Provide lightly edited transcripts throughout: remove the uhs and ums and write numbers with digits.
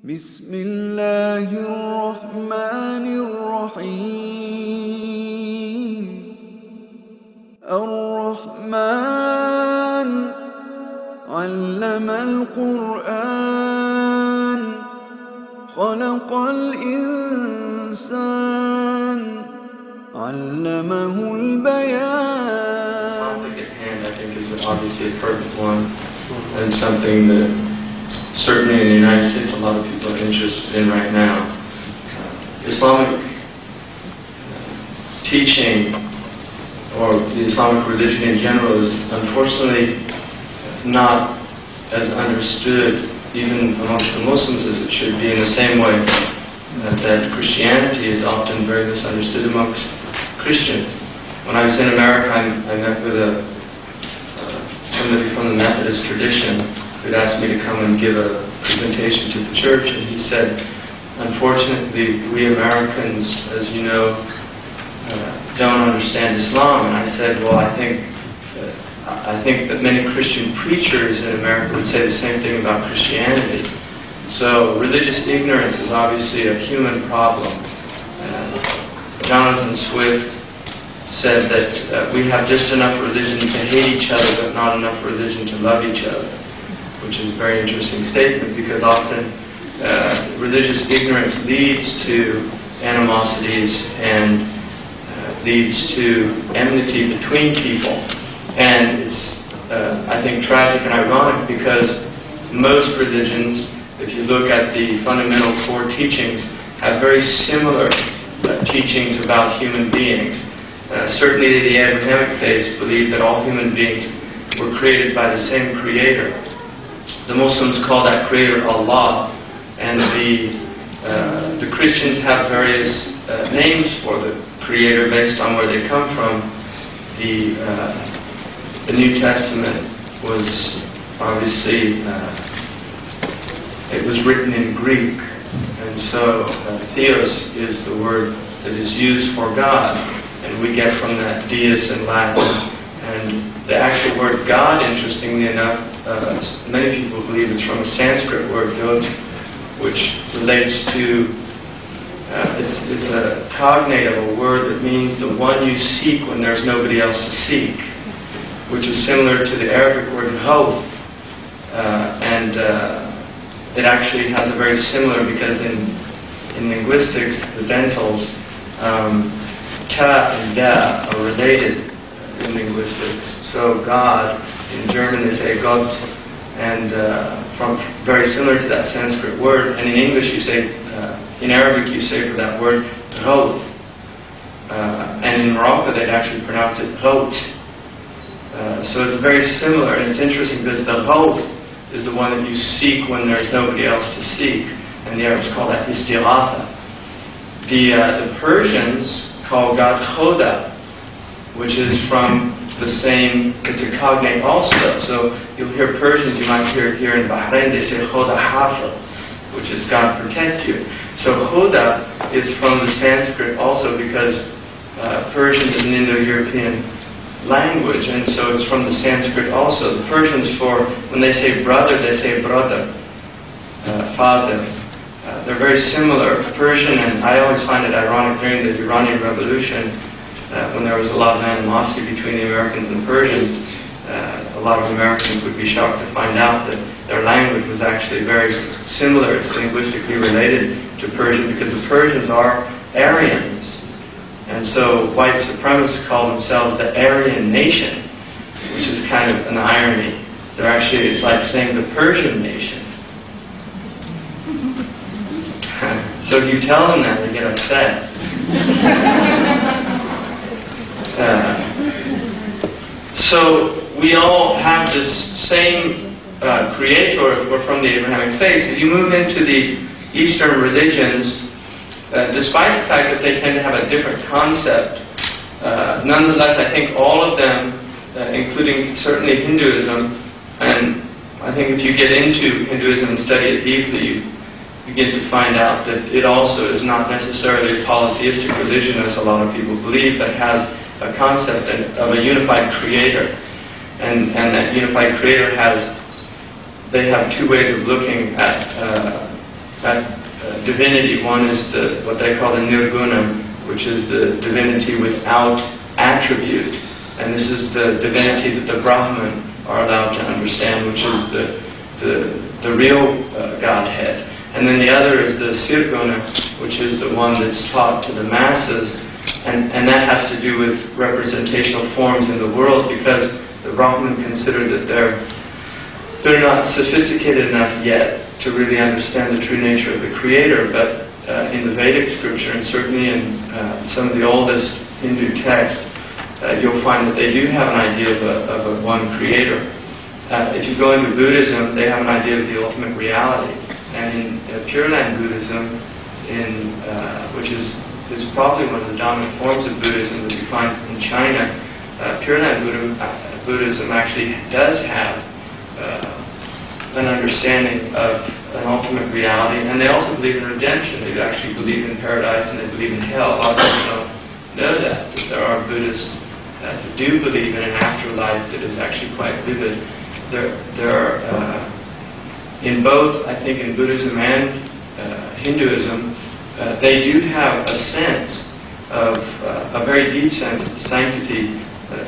بسم الله الرحمن الرحيم الرحمن علم القرآن خلق الإنسان علمه البيان. The topic at hand, I think, is obviously a perfect one, and something that certainly in the United States a lot of people are interested in right now. Islamic teaching, or the Islamic religion in general, is unfortunately not as understood even amongst the Muslims as it should be, in the same way that Christianity is often very misunderstood amongst Christians. When I was in America, I met with somebody from the Methodist tradition who'd asked me to come and give a presentation to the church, and he said, unfortunately, we Americans, as you know, don't understand Islam. And I said, well, I think that many Christian preachers in America would say the same thing about Christianity. So religious ignorance is obviously a human problem. Jonathan Swift said that we have just enough religion to hate each other, but not enough religion to love each other, which is a very interesting statement, because often religious ignorance leads to animosities and leads to enmity between people. And it's, I think, tragic and ironic, because most religions, if you look at the fundamental core teachings, have very similar teachings about human beings. Certainly the Abrahamic faiths believe that all human beings were created by the same creator. The Muslims call that creator Allah, and the Christians have various names for the creator based on where they come from. The New Testament was obviously, it was written in Greek, and so theos is the word that is used for God, and we get from that deus in Latin. And the actual word God, interestingly enough, many people believe it's from a Sanskrit word, God, which relates to, it's a cognate of a word that means the one you seek when there's nobody else to seek, which is similar to the Arabic word ho, and it actually has a very similar, because in linguistics, the dentals, ta and da are related in linguistics. So God, in German they say Gott, and from very similar to that Sanskrit word. And in English you say, in Arabic you say for that word, Roth. And in Morocco they'd actually pronounce it Roth. So it's very similar, and it's interesting because the Roth is the one that you seek when there's nobody else to seek. And the Arabs call that istighatha. The Persians call God Khoda, which is from the same, it's a cognate also. So you'll hear Persians, you might hear here in Bahrain, they say Khoda Hafid, which is God protect you. So Khoda is from the Sanskrit also, because Persian is an Indo-European language, and so it's from the Sanskrit also. The Persians, for when they say brother, they say brother, father. They're very similar. Persian, and I always find it ironic during the Iranian Revolution, when there was a lot of animosity between the Americans and the Persians, a lot of Americans would be shocked to find out that their language was actually very similar. It's linguistically related to Persian, because the Persians are Aryans. And so white supremacists call themselves the Aryan nation, which is kind of an irony. They're actually, it's like saying the Persian nation. So if you tell them that, they get upset. So we all have this same creator if we're from the Abrahamic faith. If you move into the Eastern religions, despite the fact that they tend to have a different concept, nonetheless I think all of them, including certainly Hinduism, and I think if you get into Hinduism and study it deeply, you begin to find out that it also is not necessarily a polytheistic religion, as a lot of people believe, that has a concept of a unified creator. And that unified creator they have two ways of looking at divinity. One is what they call the nirguna, which is the divinity without attribute. And this is the divinity that the Brahman are allowed to understand, which is the real Godhead. And then the other is the Sirguna, which is the one that's taught to the masses. And that has to do with representational forms in the world, because the Brahman consider that they're not sophisticated enough yet to really understand the true nature of the Creator. But in the Vedic scripture, and certainly in some of the oldest Hindu texts, you'll find that they do have an idea of a one Creator. If you go into Buddhism, they have an idea of the ultimate reality. And in Pure Land Buddhism, which is probably one of the dominant forms of Buddhism that you find in China, Pure Land Buddhism actually does have an understanding of an ultimate reality, and they also believe in redemption. They actually believe in paradise and they believe in hell. A lot of people don't know that there are Buddhists that do believe in an afterlife that is actually quite vivid. There are in both, I think, in Buddhism and Hinduism, they do have a sense of a very deep sense of the sanctity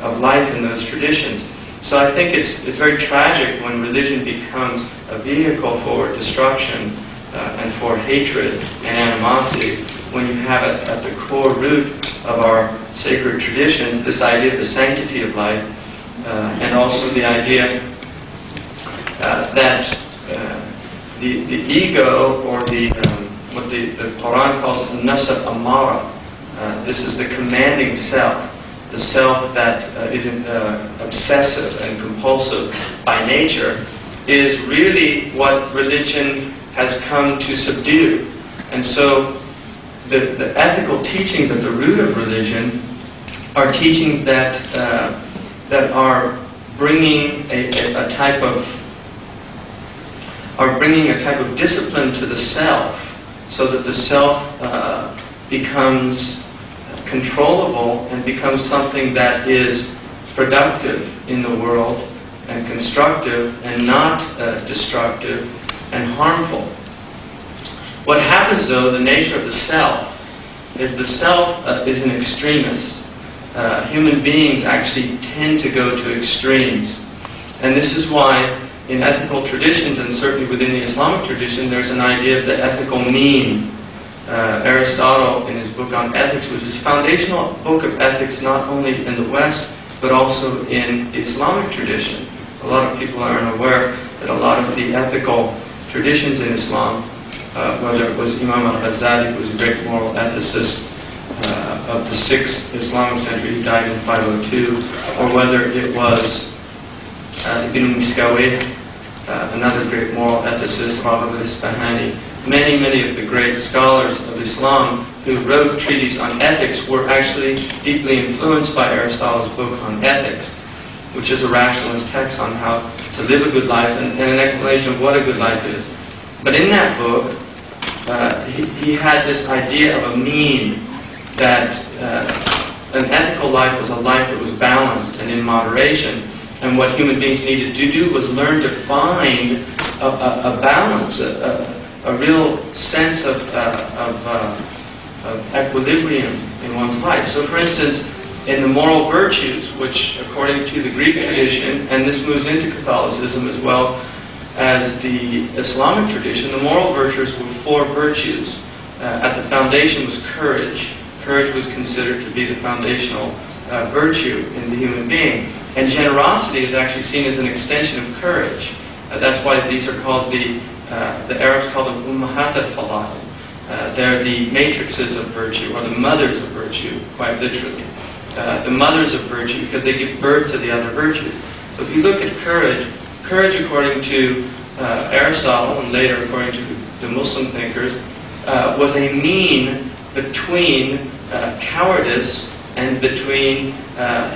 of life in those traditions. So I think it's very tragic when religion becomes a vehicle for destruction and for hatred and animosity, when you have it at the core root of our sacred traditions, this idea of the sanctity of life, and also the idea that the ego, or what the Quran calls the nafs amara, this is the commanding self, the self that is obsessive and compulsive by nature, is really what religion has come to subdue. And so the ethical teachings at the root of religion are teachings that are bringing a type of discipline to the self, so that the self becomes controllable and becomes something that is productive in the world and constructive and not destructive and harmful. What happens, though, the nature of the self, is the self is an extremist. Human beings actually tend to go to extremes. And this is why in ethical traditions, and certainly within the Islamic tradition, there's an idea of the ethical mean. Aristotle, in his book on ethics, which is a foundational book of ethics not only in the West, but also in the Islamic tradition. A lot of people are unaware that a lot of the ethical traditions in Islam, whether it was Imam al-Ghazali, who was a great moral ethicist of the 6th Islamic century, he died in 502, or whether it was Ibn Miskawayh, another great moral ethicist, Rahab al-Isfahani. Many of the great scholars of Islam who wrote treatises on ethics were actually deeply influenced by Aristotle's book on ethics, which is a rationalist text on how to live a good life and an explanation of what a good life is. But in that book, he had this idea of a mean, that an ethical life was a life that was balanced and in moderation. And what human beings needed to do was learn to find a balance, a real sense of equilibrium in one's life. So, for instance, in the moral virtues, which according to the Greek tradition, and this moves into Catholicism as well as the Islamic tradition, the moral virtues were 4 virtues. At the foundation was courage. Courage was considered to be the foundational virtue in the human being. And generosity is actually seen as an extension of courage. That's why these are called the Arabs call them ummahat al-fada'il. They're the matrices of virtue, or the mothers of virtue, quite literally. The mothers of virtue, because they give birth to the other virtues. So if you look at courage, courage according to Aristotle, and later according to the Muslim thinkers, was a mean between cowardice and between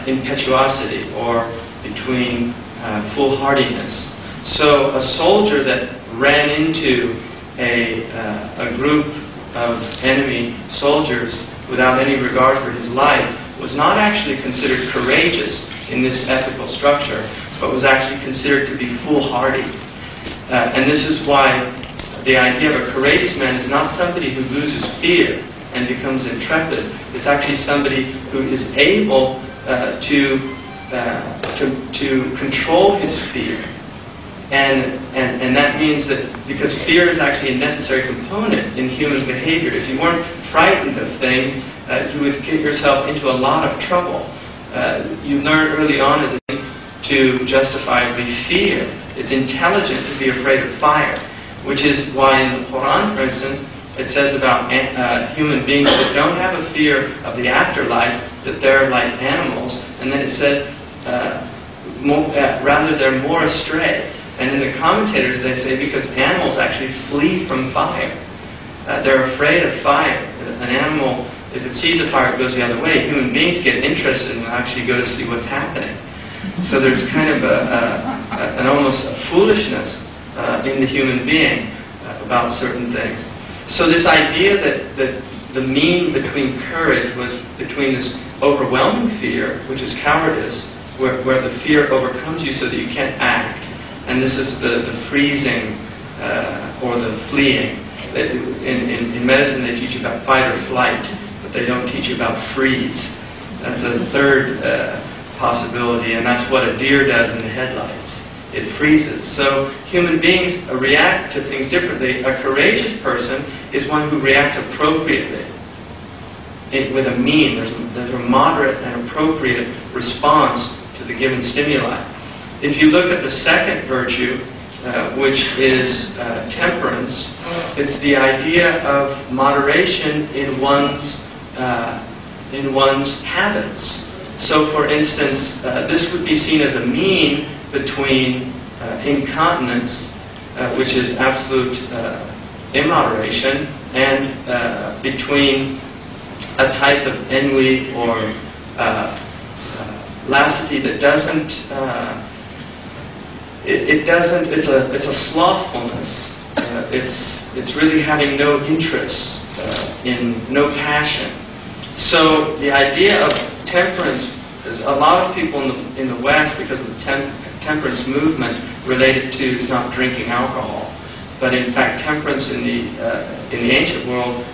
impetuosity, or between foolhardiness. So a soldier that ran into a group of enemy soldiers without any regard for his life was not actually considered courageous in this ethical structure, but was actually considered to be foolhardy. And this is why the idea of a courageous man is not somebody who loses fear and becomes intrepid. It's actually somebody who is able to control his fear. And that means that, because fear is actually a necessary component in human behavior. If you weren't frightened of things, you would get yourself into a lot of trouble. You learn early on as a thing to justifiably fear. It's intelligent to be afraid of fire, which is why in the Quran, for instance, it says about human beings that don't have a fear of the afterlife, that they're like animals, and then it says rather they're more astray. And in the commentators they say because animals actually flee from fire. They're afraid of fire. An animal, if it sees a fire, it goes the other way. Human beings get interested and actually go to see what's happening. So there's kind of an almost a foolishness in the human being about certain things. So this idea that the mean between courage was between this overwhelming fear, which is cowardice, where the fear overcomes you so that you can't act, and this is the freezing or the fleeing. In medicine they teach you about fight or flight, but they don't teach you about freeze. That's a third possibility, and that's what a deer does in the headlights. It freezes. So human beings react to things differently. A courageous person is one who reacts appropriately, with a mean. There's a moderate and appropriate response to the given stimuli. If you look at the second virtue, which is temperance, it's the idea of moderation in one's habits. So, for instance, this would be seen as a mean between incontinence, which is absolute immoderation, and between a type of ennui or lassity that doesn't. It's a slothfulness. It's really having no interest, no passion. So the idea of temperance is a lot of people in the West, because of the temperance movement, related to not drinking alcohol. But in fact, temperance in the ancient world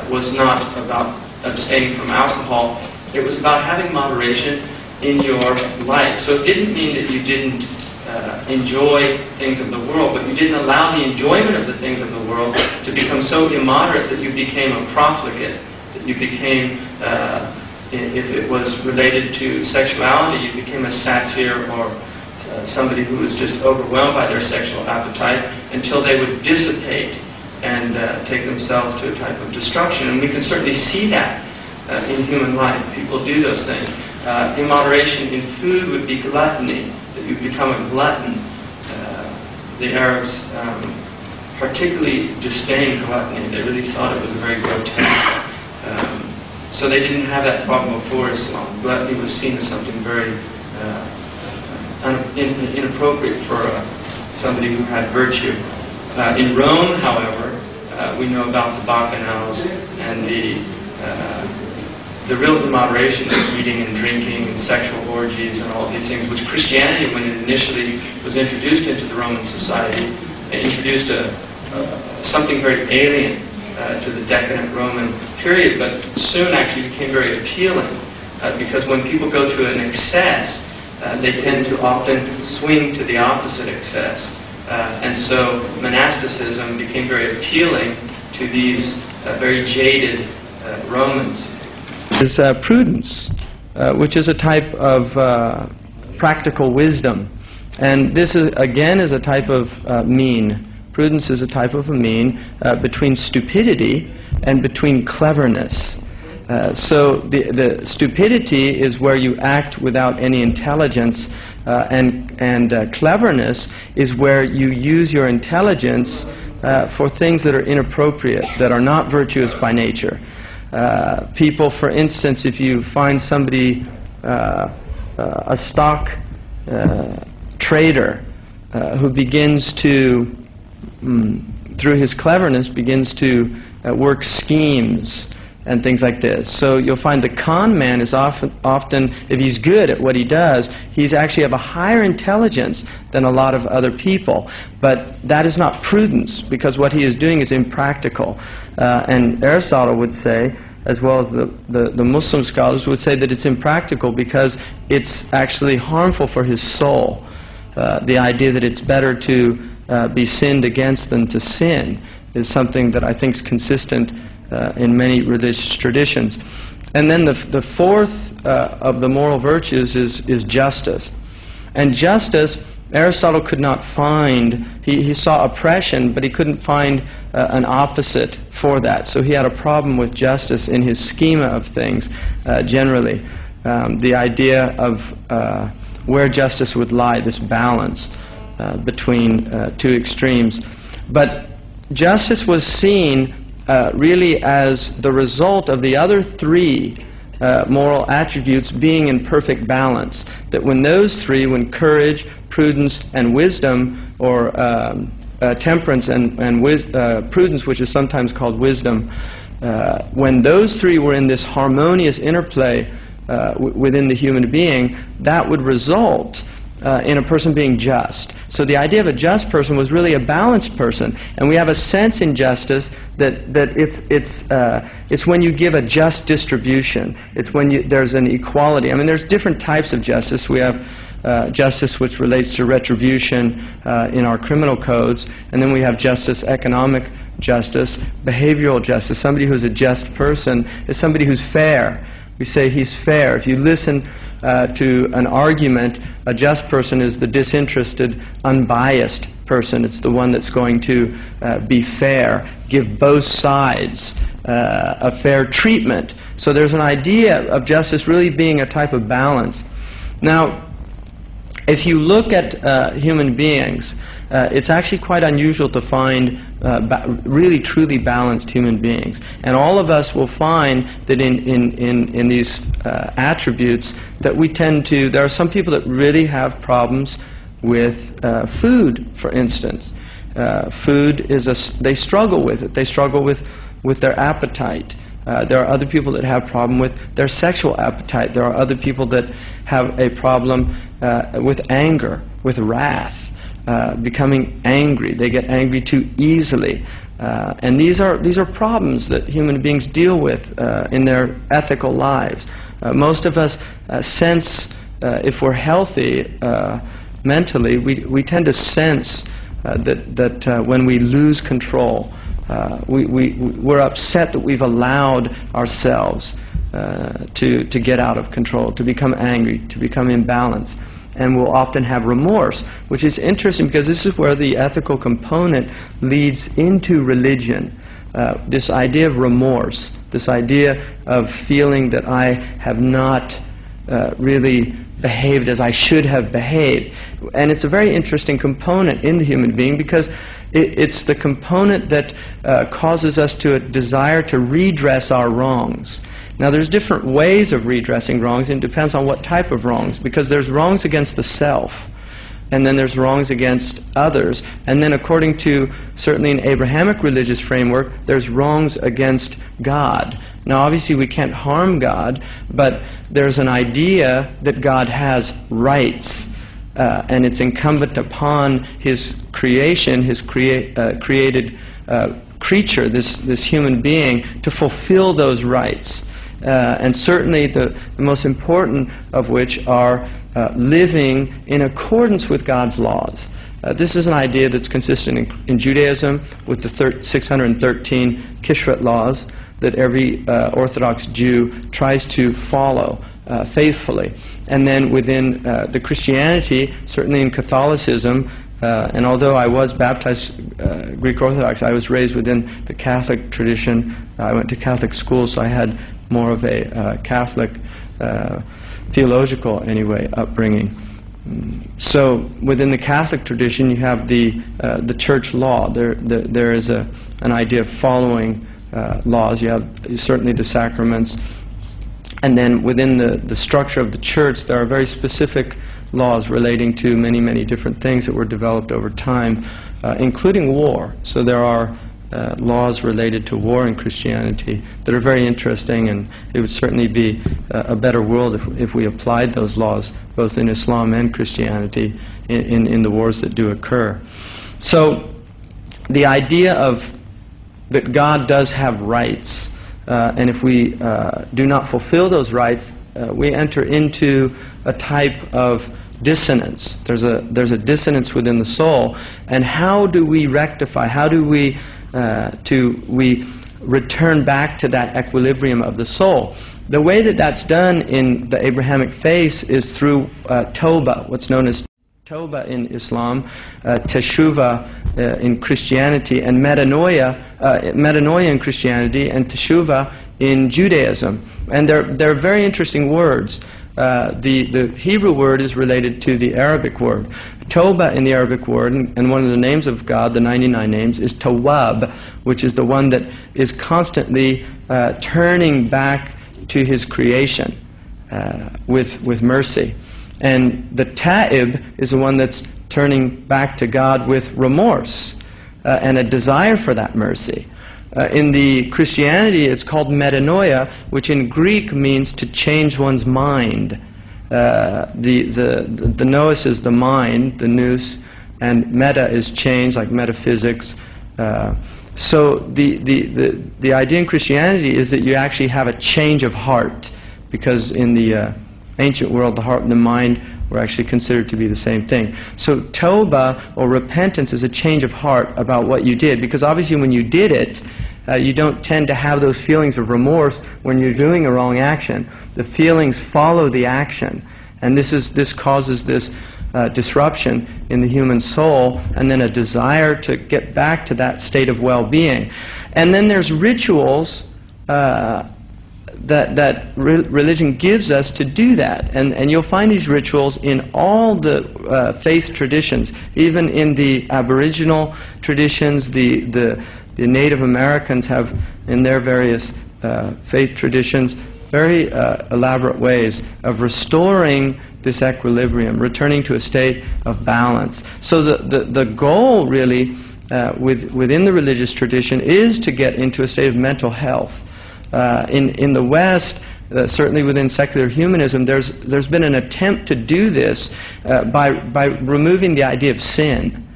was not about abstaining from alcohol. It was about having moderation in your life. So it didn't mean that you didn't enjoy things of the world, but you didn't allow the enjoyment of the things of the world to become so immoderate that you became a profligate, that you became, if it was related to sexuality, you became a satyr or somebody who was just overwhelmed by their sexual appetite, until they would dissipate and take themselves to a type of destruction. And we can certainly see that in human life. People do those things. Immoderation in food would be gluttony, that you become a glutton. The Arabs particularly disdained gluttony. They really thought it was very grotesque. So they didn't have that problem before Islam. Gluttony was seen as something very inappropriate for somebody who had virtue. In Rome, however, we know about the bacchanals and the real immoderation of eating and drinking and sexual orgies and all these things, which Christianity, when it initially was introduced into the Roman society, introduced something very alien to the decadent Roman period, but soon actually became very appealing, because when people go through an excess, they tend to often swing to the opposite excess. And so monasticism became very appealing to these very jaded Romans. Is prudence, which is a type of practical wisdom. And this, again, is a type of mean. Prudence is a type of a mean between stupidity and between cleverness. So the stupidity is where you act without any intelligence, and cleverness is where you use your intelligence for things that are inappropriate, that are not virtuous by nature. People, for instance, if you find somebody, a stock trader, who begins to, through his cleverness, begins to work schemes and things like this. So you'll find the con man is often, if he's good at what he does, he's actually of a higher intelligence than a lot of other people. But that is not prudence, because what he is doing is impractical. And Aristotle would say, as well as the Muslim scholars would say, that it's impractical because it's actually harmful for his soul. The idea that it's better to be sinned against than to sin is something that I think is consistent in many religious traditions. And then the fourth of the moral virtues is justice. And justice, Aristotle could not find, he saw oppression, but he couldn't find an opposite for that. So he had a problem with justice in his schema of things generally. The idea of where justice would lie, this balance between two extremes. But justice was seen really as the result of the other three moral attributes being in perfect balance. That when those three, when courage, prudence, and wisdom, or temperance and prudence, which is sometimes called wisdom, when those three were in this harmonious interplay within the human being, that would result in a person being just. So the idea of a just person was really a balanced person, and we have a sense in justice that it's when you give a just distribution. It's when there's an equality. I mean, there's different types of justice. We have justice which relates to retribution in our criminal codes, and then we have justice, economic justice, behavioral justice. Somebody who's a just person is somebody who's fair. We say he's fair. If you listen to an argument, a just person is the disinterested, unbiased person. It's the one that's going to be fair, give both sides a fair treatment. So there's an idea of justice really being a type of balance. Now, if you look at human beings, it's actually quite unusual to find really truly balanced human beings. And all of us will find that in these attributes that we tend to, there are some people that really have problems with food, for instance. Food is they struggle with it. They struggle with their appetite. There are other people that have a problem with their sexual appetite. There are other people that have a problem with anger, with wrath, becoming angry. They get angry too easily. And these are problems that human beings deal with in their ethical lives. Most of us sense, if we're healthy mentally, we tend to sense that when we lose control, we're upset that we've allowed ourselves to get out of control, to become angry, to become imbalanced. And we'll often have remorse, which is interesting because this is where the ethical component leads into religion. This idea of remorse, this idea of feeling that I have not really behaved as I should have behaved. And it's a very interesting component in the human being because it's the component that causes us to desire to redress our wrongs. Now there's different ways of redressing wrongs, and it depends on what type of wrongs, because there's wrongs against the self, and then there's wrongs against others, and then according to certainly an Abrahamic religious framework, there's wrongs against God. Now obviously we can't harm God, but there's an idea that God has rights, and it's incumbent upon His creation, His created creature, this human being, to fulfill those rights. And certainly the most important of which are living in accordance with God's laws. This is an idea that's consistent in Judaism with the 613 Kishrut laws that every Orthodox Jew tries to follow faithfully. And then within the Christianity, certainly in Catholicism, and although I was baptized Greek Orthodox, I was raised within the Catholic tradition. I went to Catholic school, so I had more of a Catholic theological, anyway, upbringing. So within the Catholic tradition, you have the church law. There is an idea of following laws. You have certainly the sacraments. And then within the structure of the church, there are very specific laws relating to many, many different things that were developed over time, including war. So there are laws related to war in Christianity that are very interesting, and it would certainly be a better world if we applied those laws both in Islam and Christianity in the wars that do occur. So the idea of that God does have rights, and if we do not fulfill those rights, we enter into a type of dissonance. There's a dissonance within the soul, and how do we rectify? How do we return back to that equilibrium of the soul? The way that that's done in the Abrahamic faith is through Tauba, what's known as Tauba in Islam, Teshuvah in Christianity, and Metanoia in Christianity, and Teshuvah in Judaism. And they're very interesting words. The Hebrew word is related to the Arabic word. Tauba in the Arabic word, and one of the names of God, the 99 names, is Tawwab, which is the one that is constantly turning back to his creation with mercy. And the Ta'ib is the one that's turning back to God with remorse and a desire for that mercy. In the Christianity, it's called Metanoia, which in Greek means to change one's mind. The nous is the mind, the nous, and meta is change, like metaphysics. So the idea in Christianity is that you actually have a change of heart, because in the ancient world, the heart and the mind were actually considered to be the same thing. So Tauba, or repentance, is a change of heart about what you did, because obviously when you did it, you don't tend to have those feelings of remorse when you're doing a wrong action. The feelings follow the action, and this causes this disruption in the human soul, and then a desire to get back to that state of well-being. And then there's rituals that religion gives us to do that, and you'll find these rituals in all the faith traditions, even in the Aboriginal traditions. The Native Americans have, in their various faith traditions, very elaborate ways of restoring this equilibrium, returning to a state of balance. So the goal really within the religious tradition is to get into a state of mental health. In the West, certainly within secular humanism, there's been an attempt to do this by removing the idea of sin,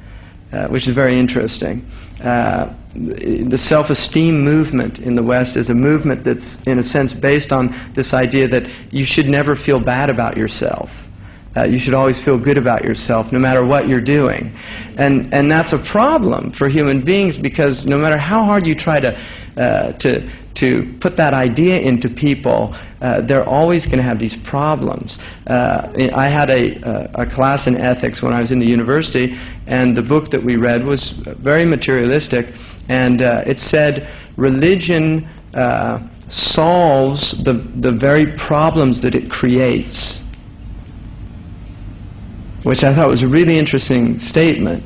which is very interesting. The self-esteem movement in the West is a movement that's, in a sense, based on this idea that you should never feel bad about yourself. You should always feel good about yourself, no matter what you're doing. And that's a problem for human beings, because no matter how hard you try to put that idea into people, they're always going to have these problems. I had a class in ethics when I was in the university, and the book that we read was very materialistic, and it said religion solves the very problems that it creates, which I thought was a really interesting statement.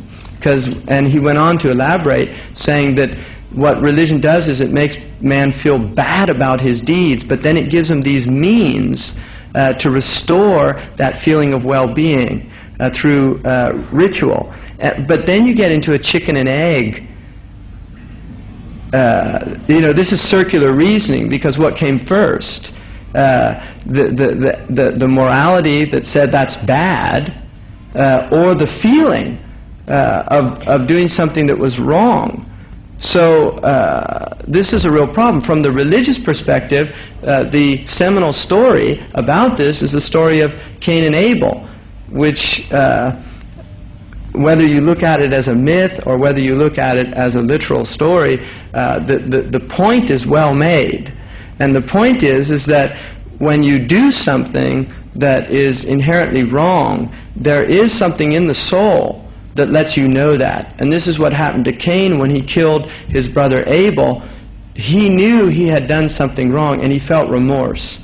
And he went on to elaborate, saying that what religion does is it makes man feel bad about his deeds, but then it gives him these means to restore that feeling of well-being through ritual. But then you get into a chicken and egg. This is circular reasoning, because what came first? The morality that said that's bad, or the feeling of doing something that was wrong. So this is a real problem. From the religious perspective, the seminal story about this is the story of Cain and Abel, which, whether you look at it as a myth or whether you look at it as a literal story, the point is well made. And the point is that when you do something that is inherently wrong, there is something in the soul that lets you know that. And this is what happened to Cain when he killed his brother Abel. He knew he had done something wrong, and he felt remorse.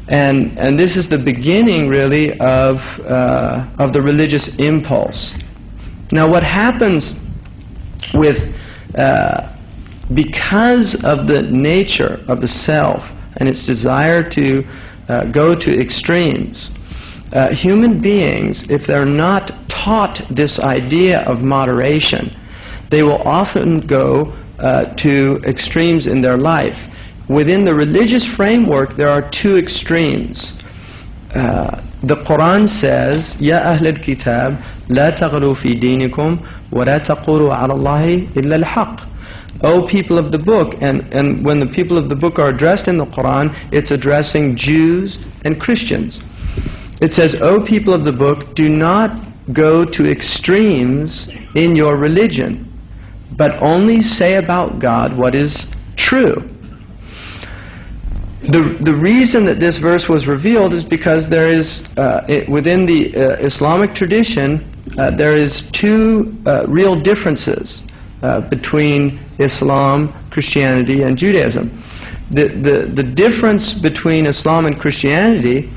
And this is the beginning, really, of the religious impulse. Now, what happens with, because of the nature of the self and its desire to go to extremes, human beings, if they're not taught this idea of moderation, they will often go to extremes in their life. Within the religious framework, there are two extremes. The Quran says, "Ya Ahl al-Kitab, la taghlu fi dinikum, wa la taqulu ala Allahi illa al-haq." O people of the book, and when the people of the book are addressed in the Quran, it's addressing Jews and Christians. It says, "O people of the book, do not go to extremes in your religion, but only say about God what is true." The reason that this verse was revealed is because there is, within the Islamic tradition, there is two real differences between Islam, Christianity, and Judaism. The difference between Islam and Christianity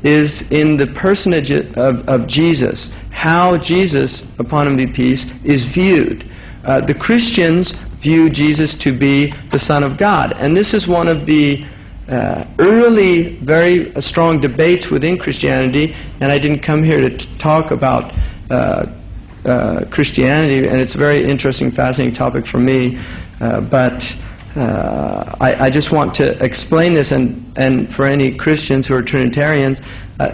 is in the personage of Jesus, how Jesus, upon him be peace, is viewed. The Christians view Jesus to be the Son of God, and this is one of the early, very strong debates within Christianity, and I didn't come here to talk about Christianity, and it's a very interesting, fascinating topic for me, but I just want to explain this, and for any Christians who are Trinitarians,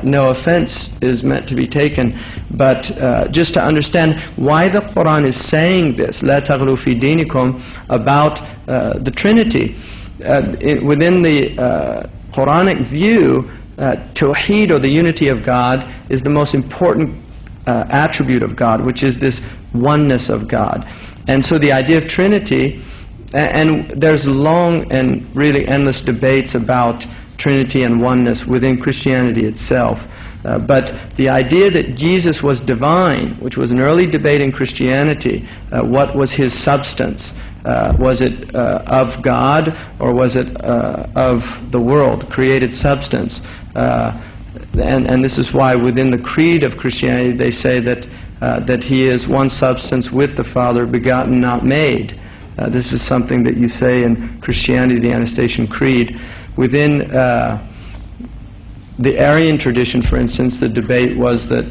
no offense is meant to be taken, but just to understand why the Quran is saying this, "La taghlu fi dinikum," about the Trinity. Within the Quranic view, Tawheed, or the unity of God, is the most important attribute of God, which is this oneness of God. And so the idea of Trinity, and there's long and really endless debates about Trinity and oneness within Christianity itself. But the idea that Jesus was divine, which was an early debate in Christianity, what was his substance? Was it of God, or was it of the world, created substance? And this is why within the creed of Christianity they say that he is one substance with the Father, begotten, not made. This is something that you say in Christianity, the Anastasian Creed. Within the Arian tradition, for instance, the debate was that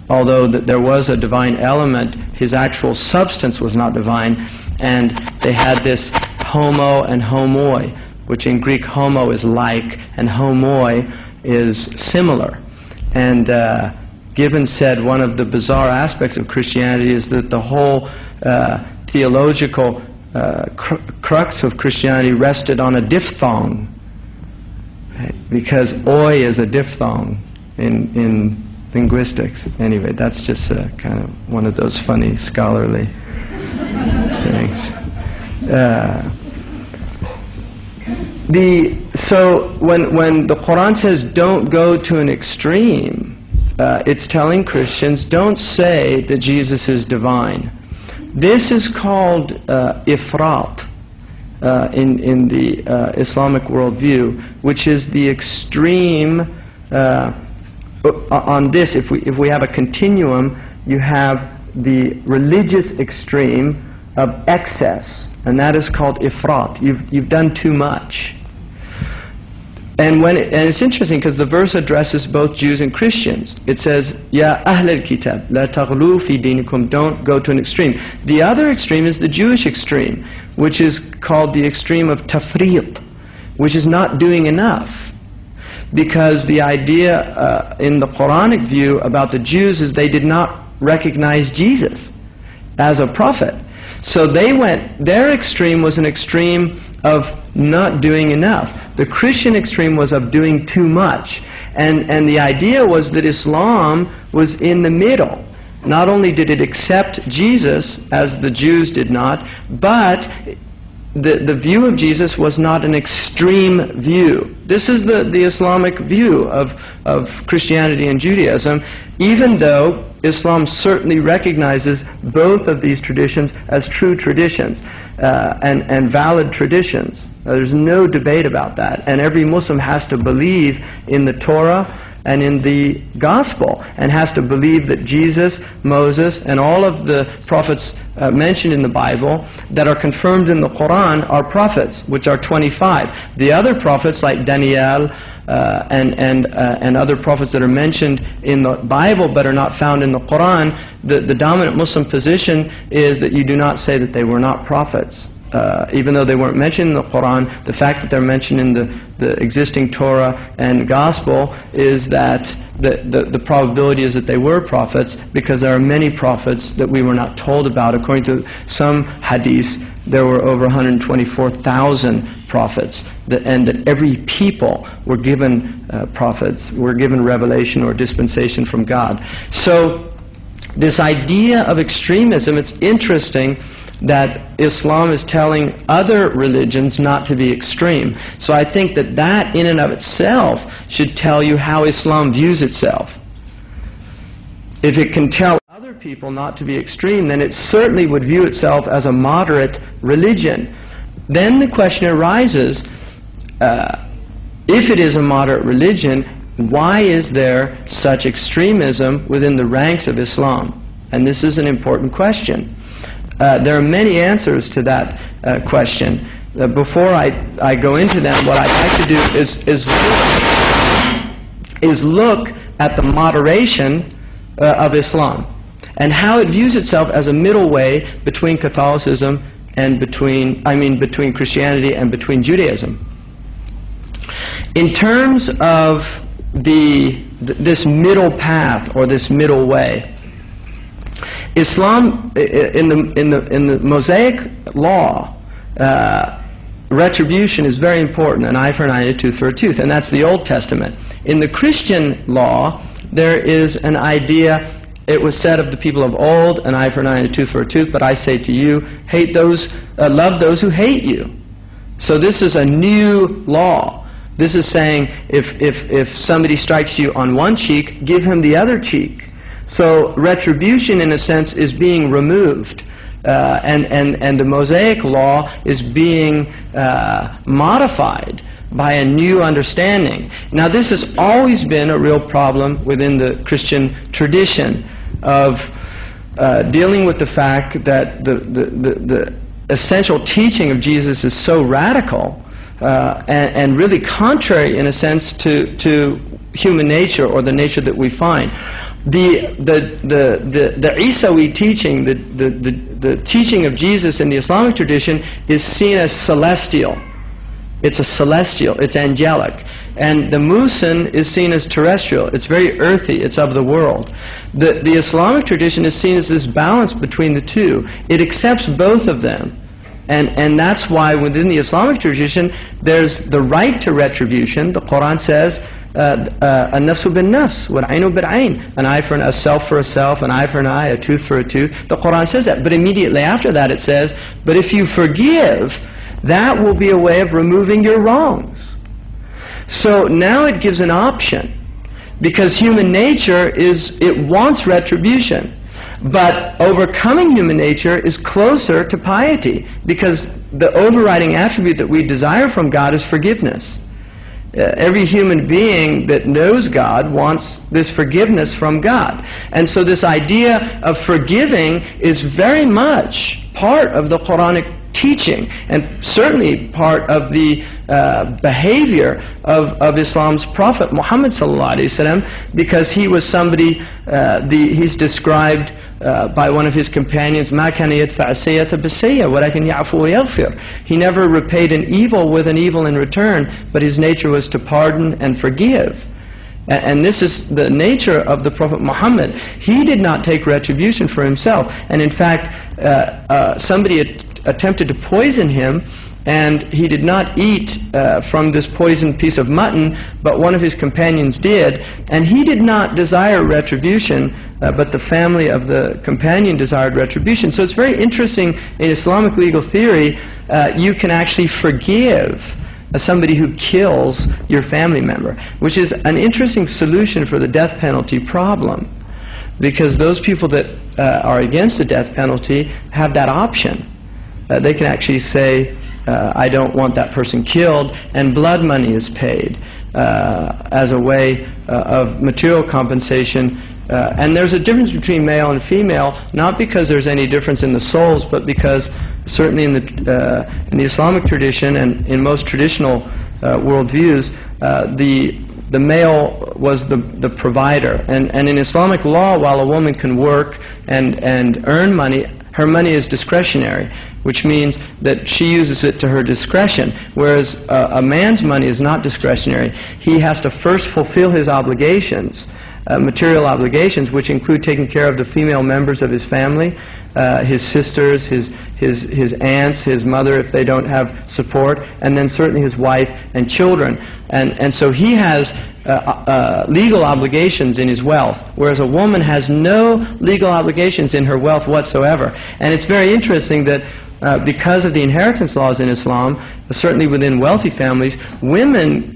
although there was a divine element, his actual substance was not divine, and they had this homo and homoi, which in Greek homo is like, and homoi is similar. And Gibbon said one of the bizarre aspects of Christianity is that the whole theological crux of Christianity rested on a diphthong, right? Because oi is a diphthong in linguistics. Anyway, that's just kind of one of those funny scholarly things. So when the Quran says don't go to an extreme, it's telling Christians don't say that Jesus is divine. This is called ifrat in the Islamic worldview, which is the extreme. On this, if we have a continuum, you have the religious extreme of excess, and that is called ifrat. You've done too much. And it's interesting because the verse addresses both Jews and Christians. It says, "Ya Ahl al-Kitab, la taghlu fi dinikum," don't go to an extreme. The other extreme is the Jewish extreme, which is called the extreme of tafriq, which is not doing enough. Because the idea in the Quranic view about the Jews is they did not recognize Jesus as a prophet. So their extreme was an extreme of not doing enough. The Christian extreme was of doing too much. And the idea was that Islam was in the middle. Not only did it accept Jesus, as the Jews did not, but the view of Jesus was not an extreme view. This is the Islamic view of Christianity and Judaism, even though Islam certainly recognizes both of these traditions as true traditions and valid traditions. There's no debate about that. And every Muslim has to believe in the Torah and in the gospel, and has to believe that Jesus, Moses, and all of the prophets mentioned in the Bible that are confirmed in the Quran are prophets, which are 25. The other prophets, like Daniel and other prophets that are mentioned in the Bible but are not found in the Quran, the dominant Muslim position is that you do not say that they were not prophets. Even though they weren't mentioned in the Quran, the fact that they're mentioned in the existing Torah and Gospel is that the probability is that they were prophets, because there are many prophets that we were not told about. According to some hadiths, there were over 124,000 prophets, and that every people were given prophets, were given revelation or dispensation from God. So this idea of extremism, it's interesting that Islam is telling other religions not to be extreme. So I think that that in and of itself should tell you how Islam views itself. If it can tell other people not to be extreme, then it certainly would view itself as a moderate religion. Then the question arises, if it is a moderate religion, why is there such extremism within the ranks of Islam? And this is an important question. There are many answers to that question. Before I go into them, what I'd like to do is look at the moderation of Islam and how it views itself as a middle way between Catholicism and between Christianity and between Judaism. In terms of this middle path or this middle way, Islam, in the Mosaic law, retribution is very important, an eye for an eye, a tooth for a tooth, and that's the Old Testament. In the Christian law, there is an idea, it was said of the people of old, an eye for an eye and a tooth for a tooth, but I say to you, love those who hate you. So this is a new law. This is saying, if somebody strikes you on one cheek, give him the other cheek. So retribution, in a sense, is being removed, and the Mosaic law is being modified by a new understanding. Now, this has always been a real problem within the Christian tradition of dealing with the fact that the essential teaching of Jesus is so radical and really contrary, in a sense, to human nature or the nature that we find. The Isawi teaching, the teaching of Jesus in the Islamic tradition is seen as celestial. It's a celestial, it's angelic. And the Musan is seen as terrestrial. It's very earthy, it's of the world. The Islamic tradition is seen as this balance between the two. It accepts both of them. And that's why within the Islamic tradition there's the right to retribution. The Quran says, an-nafsu bin-nafs, wal-aynu bil-ayn, an eye for a self for a self, an eye for an eye, a tooth for a tooth. The Quran says that, but immediately after that it says, but if you forgive, that will be a way of removing your wrongs. So now it gives an option, because human nature it wants retribution. But overcoming human nature is closer to piety, because the overriding attribute that we desire from God is forgiveness. Every human being that knows God wants this forgiveness from God. And so this idea of forgiving is very much part of the Quranic teaching, and certainly part of the behavior of Islam's Prophet Muhammad ﷺ, because he was somebody, he's described by one of his companions, مَا كَانَ يَدْفَعَ السَّيِّئَةَ بِالسَّيِّئَةِ وَلَكِنْ يَعْفُو وَيَغْفِرُ. He never repaid an evil with an evil in return, but his nature was to pardon and forgive. And this is the nature of the Prophet Muhammad. He did not take retribution for himself. And in fact, somebody attempted to poison him, and he did not eat from this poisoned piece of mutton, but one of his companions did, and he did not desire retribution, but the family of the companion desired retribution. So it's very interesting, in Islamic legal theory, you can actually forgive somebody who kills your family member, which is an interesting solution for the death penalty problem, because those people that are against the death penalty have that option. They can actually say, I don't want that person killed, and blood money is paid. as a way of material compensation. And there's a difference between male and female, not because there's any difference in the souls, but because certainly in the Islamic tradition and in most traditional worldviews, the male was the provider. And in Islamic law, while a woman can work and earn money, her money is discretionary, which means that she uses it to her discretion, whereas a man's money is not discretionary. He has to first fulfill his obligations, material obligations, which include taking care of the female members of his family, his sisters, his aunts, his mother if they don't have support, and then certainly his wife and children. And so he has legal obligations in his wealth, whereas a woman has no legal obligations in her wealth whatsoever. And it's very interesting that because of the inheritance laws in Islam, certainly within wealthy families, women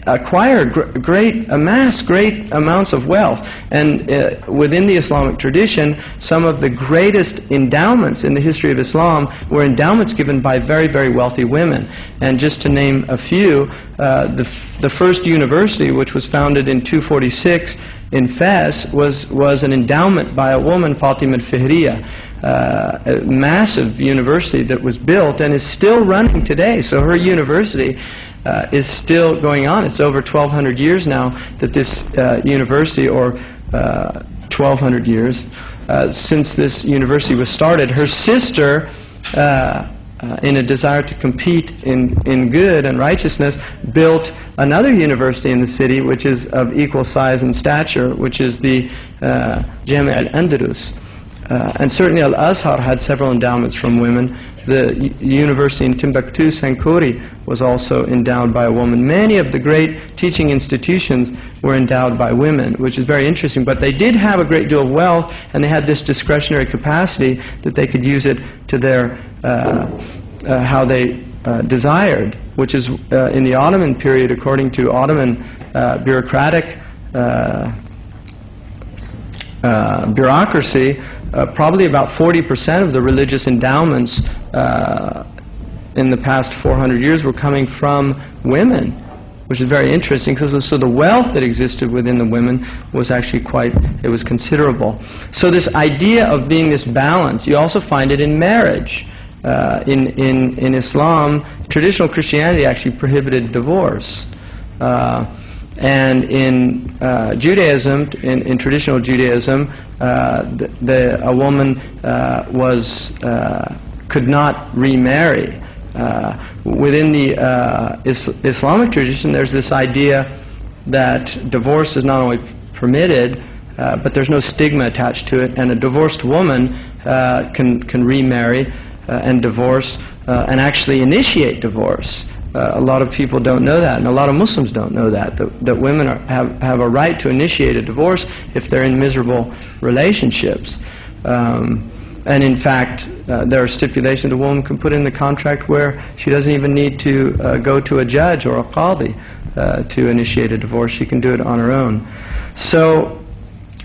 amass great amounts of wealth. And within the Islamic tradition, some of the greatest endowments in the history of Islam were endowments given by very, very wealthy women. And just to name a few, the first university, which was founded in 246 in Fez, was an endowment by a woman, Fatima al-Fihriya, a massive university that was built and is still running today. So her university is still going on. It's over 1,200 years now that this university, or 1,200 years since this university was started. Her sister, in a desire to compete in good and righteousness, built another university in the city which is of equal size and stature, which is the Jami' al-Andalus. And certainly Al-Azhar had several endowments from women. The university in Timbuktu, Sankore, was also endowed by a woman. Many of the great teaching institutions were endowed by women, which is very interesting. But they did have a great deal of wealth, and they had this discretionary capacity that they could use it to their how they desired, which is in the Ottoman period, according to Ottoman bureaucratic bureaucracy, probably about 40% of the religious endowments in the past 400 years were coming from women, which is very interesting. So the wealth that existed within the women was actually it was considerable. So this idea of being this balance, you also find it in marriage. In Islam, traditional Christianity actually prohibited divorce. And in Judaism, in traditional Judaism, a woman could not remarry. Within the Islamic tradition, there's this idea that divorce is not only permitted, but there's no stigma attached to it, and a divorced woman can remarry and divorce and actually initiate divorce. A lot of people don't know that, and a lot of Muslims don't know that women have a right to initiate a divorce if they're in miserable relationships. And in fact, there are stipulations a woman can put in the contract where she doesn't even need to go to a judge or a qadi to initiate a divorce. She can do it on her own. So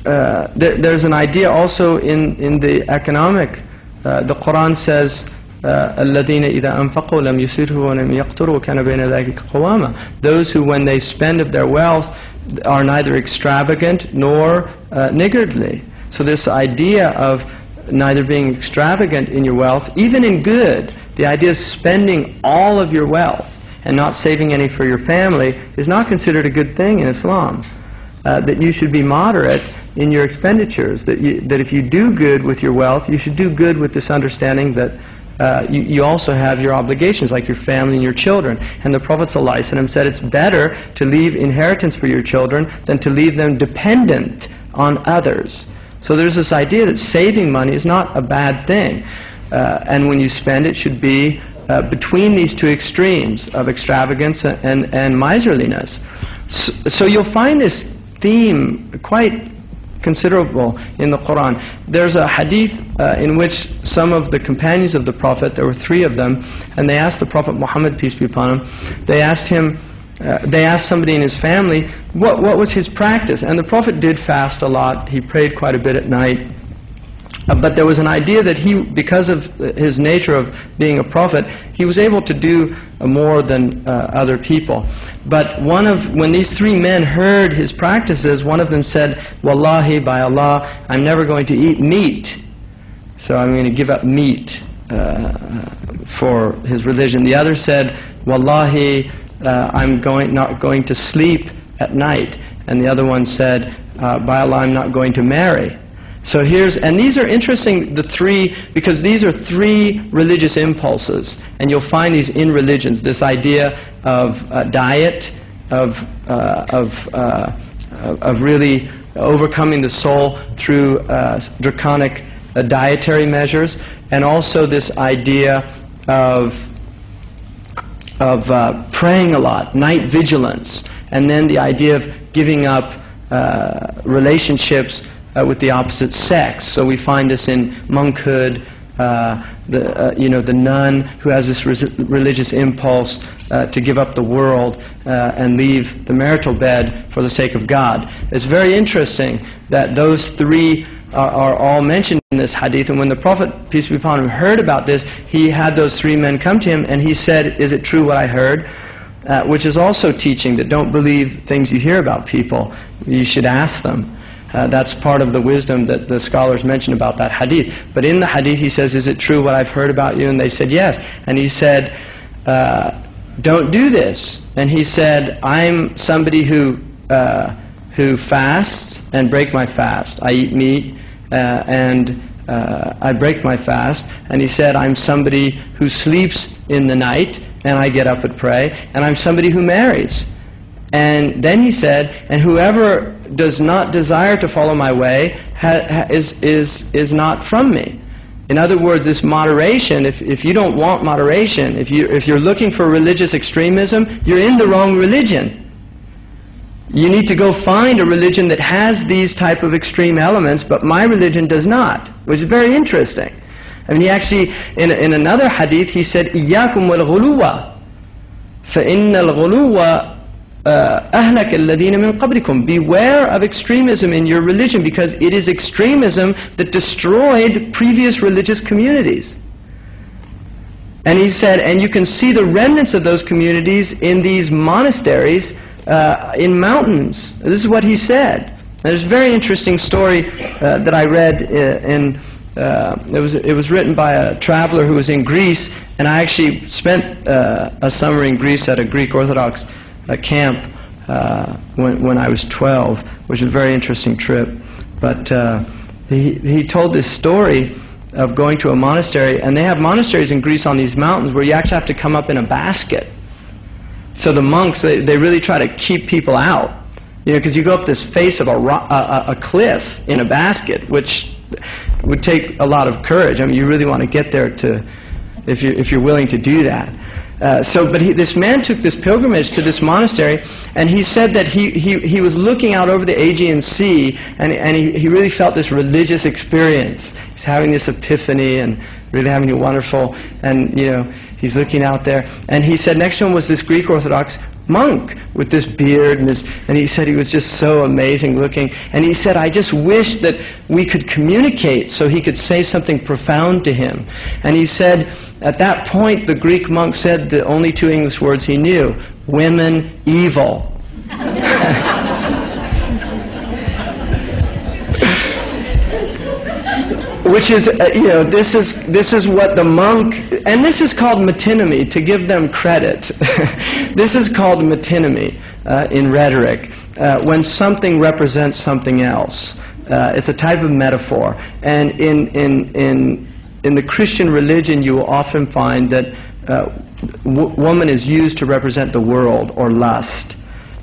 there's an idea also in the economic. The Quran says, الَّذِينَ إِذَا أَنفَقُوا لَمْ يُسْرِفُوا وَلَمْ يَقْتُرُوا وَكَانَ بَيْنَ ذَلِكَ قَوَامًا. Those who, when they spend of their wealth, are neither extravagant nor niggardly. So this idea of neither being extravagant in your wealth, even in good, the idea of spending all of your wealth and not saving any for your family is not considered a good thing in Islam. That you should be moderate in your expenditures, that if you do good with your wealth, you should do good with this understanding that you also have your obligations, like your family and your children. And the Prophet ﷺ said it's better to leave inheritance for your children than to leave them dependent on others. So there's this idea that saving money is not a bad thing. And when you spend, it should be between these two extremes of extravagance and miserliness. So you'll find this theme quite considerable in the Quran. There's a hadith in which some of the companions of the Prophet, there were 3 of them, and they asked the Prophet Muhammad, peace be upon him, they asked somebody in his family what was his practice. And the Prophet did fast a lot. He prayed quite a bit at night. But there was an idea that he, because of his nature of being a prophet, he was able to do more than other people. But when these three men heard his practices, one of them said, "Wallahi, by Allah, I'm never going to eat meat. So I'm going to give up meat for his religion." The other said, "Wallahi, I'm not going to sleep at night." And the other one said, "By Allah, I'm not going to marry." So and these are interesting, the three, because these are three religious impulses, and you'll find these in religions, this idea of diet, of really overcoming the soul through draconic dietary measures, and also this idea of praying a lot, night vigilance, and then the idea of giving up relationships with the opposite sex. So we find this in monkhood, the nun who has this religious impulse to give up the world and leave the marital bed for the sake of God. It's very interesting that those three are all mentioned in this hadith, and when the Prophet, peace be upon him, heard about this, he had those three men come to him and he said, "Is it true what I heard?" Which is also teaching that don't believe things you hear about people. You should ask them. That's part of the wisdom that the scholars mention about that hadith. But in the hadith he says, "Is it true what I've heard about you?" And they said, "Yes." And he said, "Don't do this." And he said, "I'm somebody who fasts and break my fast. I eat meat and I break my fast." And he said, "I'm somebody who sleeps in the night and I get up and pray. And I'm somebody who marries." And then he said, "And whoever does not desire to follow my way is not from me." In other words, this moderation, if you don't want moderation, if you're looking for religious extremism, you're in the wrong religion. You need to go find a religion that has these type of extreme elements, but my religion does not, which is very interesting. I mean, he actually, in another hadith, he said, "Iyyakum wal ghuluwa, fa inna al ghuluwa ahlak alladhina min qablikum." Beware of extremism in your religion, because it is extremism that destroyed previous religious communities. And he said, and you can see the remnants of those communities in these monasteries in mountains. This is what he said. And there's a very interesting story that I read it was written by a traveler who was in Greece, and I actually spent a summer in Greece at a Greek Orthodox camp when I was 12, which was a very interesting trip. But he told this story of going to a monastery, and they have monasteries in Greece on these mountains where you actually have to come up in a basket. So the monks, they really try to keep people out, because you go up this face of a cliff in a basket, which would take a lot of courage. I mean, you really want to get there if you're willing to do that. But this man took this pilgrimage to this monastery, and he said that he was looking out over the Aegean Sea, and he really felt this religious experience. He's having this epiphany and really having a wonderful, and he's looking out there, and he said next to him was this Greek Orthodox monk with this beard, and he said he was just so amazing looking, and he said, "I just wish that we could communicate so he could say something profound to him." And he said, at that point, the Greek monk said the only two English words he knew: "Women evil." Which is, this is what the monk, and this is called metonymy, to give them credit. This is called metonymy in rhetoric, when something represents something else. It's a type of metaphor. And in the Christian religion, you will often find that woman is used to represent the world or lust.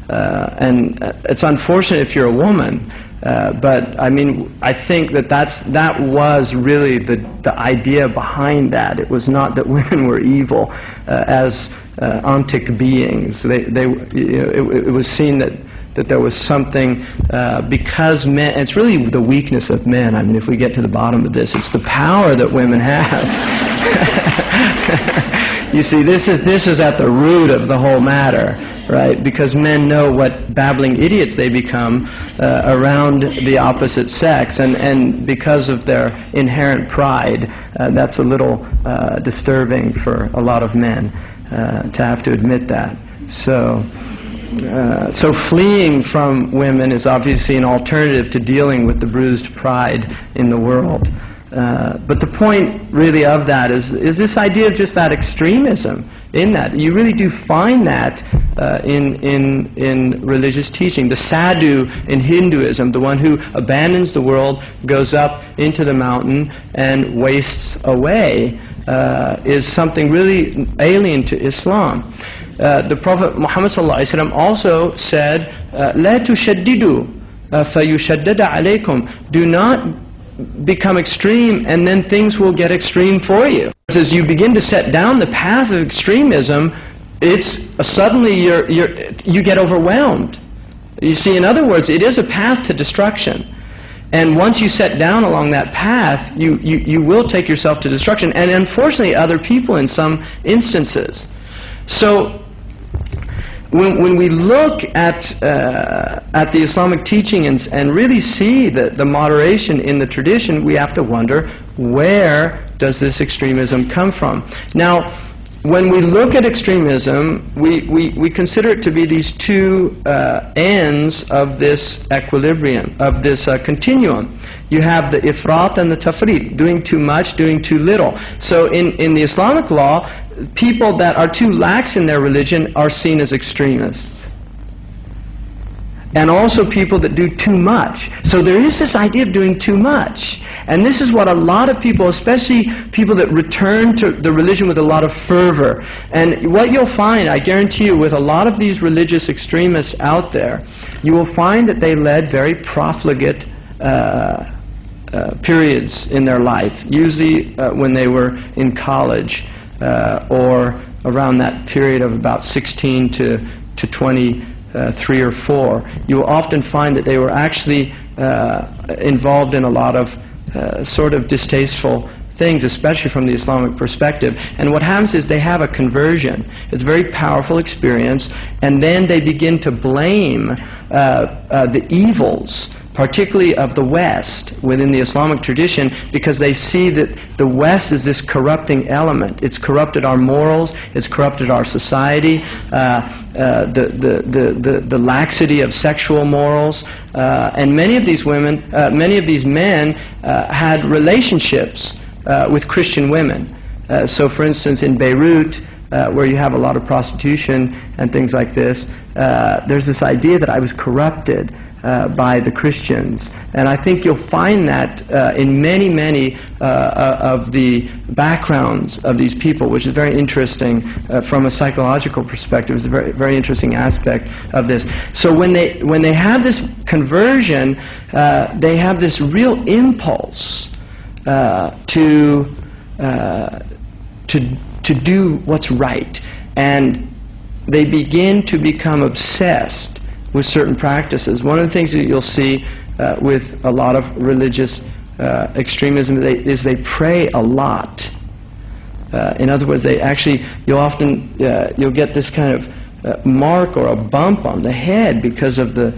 And it's unfortunate if you're a woman. But I mean, I think that was really the idea behind that. It was not that women were evil as ontic beings. It was seen that there was something because men. And it's really the weakness of men. I mean, if we get to the bottom of this, it's the power that women have. You see, this is at the root of the whole matter, right? Because men know what babbling idiots they become around the opposite sex, and because of their inherent pride, that's a little disturbing for a lot of men to have to admit that. So fleeing from women is obviously an alternative to dealing with the bruised pride in the world. But the point really of that is this idea of just that extremism in that. You really do find that in religious teaching. The sadhu in Hinduism, the one who abandons the world, goes up into the mountain and wastes away, is something really alien to Islam. The Prophet Muhammad ﷺ also said, "La tushaddidu, fayushaddada alaykum." Do not become extreme, and then things will get extreme for you. As you begin to set down the path of extremism, it's suddenly you get overwhelmed. You see, in other words, it is a path to destruction. And once you set down along that path, you will take yourself to destruction, and unfortunately other people in some instances. So when we look at the Islamic teaching and really see the moderation in the tradition, we have to wonder, where does this extremism come from? Now, when we look at extremism, we consider it to be these two ends of this equilibrium, of this continuum. You have the ifrat and the tafrit, doing too much, doing too little. So in the Islamic law, people that are too lax in their religion are seen as extremists. And also people that do too much. So there is this idea of doing too much. And this is what a lot of people, especially people that return to the religion with a lot of fervor. And what you'll find, I guarantee you, with a lot of these religious extremists out there, you will find that they led very profligate periods in their life. Usually when they were in college, or around that period of about 16 to 23 or 4, you will often find that they were actually involved in a lot of sort of distasteful things, especially from the Islamic perspective. And what happens is they have a conversion. It's a very powerful experience, and then they begin to blame the evils, particularly of the West, within the Islamic tradition, because they see that the West is this corrupting element. It's corrupted our morals, it's corrupted our society, the laxity of sexual morals, and many of these women, many of these men had relationships with Christian women. So for instance, in Beirut, where you have a lot of prostitution and things like this, there's this idea that I was corrupted by the Christians. And I think you'll find that in many of the backgrounds of these people, which is very interesting from a psychological perspective. It's a very interesting aspect of this. So when they have this conversion, they have this real impulse to do what's right, and they begin to become obsessed with certain practices. One of the things that you'll see with a lot of religious extremism is they pray a lot. In other words, you'll get this kind of mark or a bump on the head because of the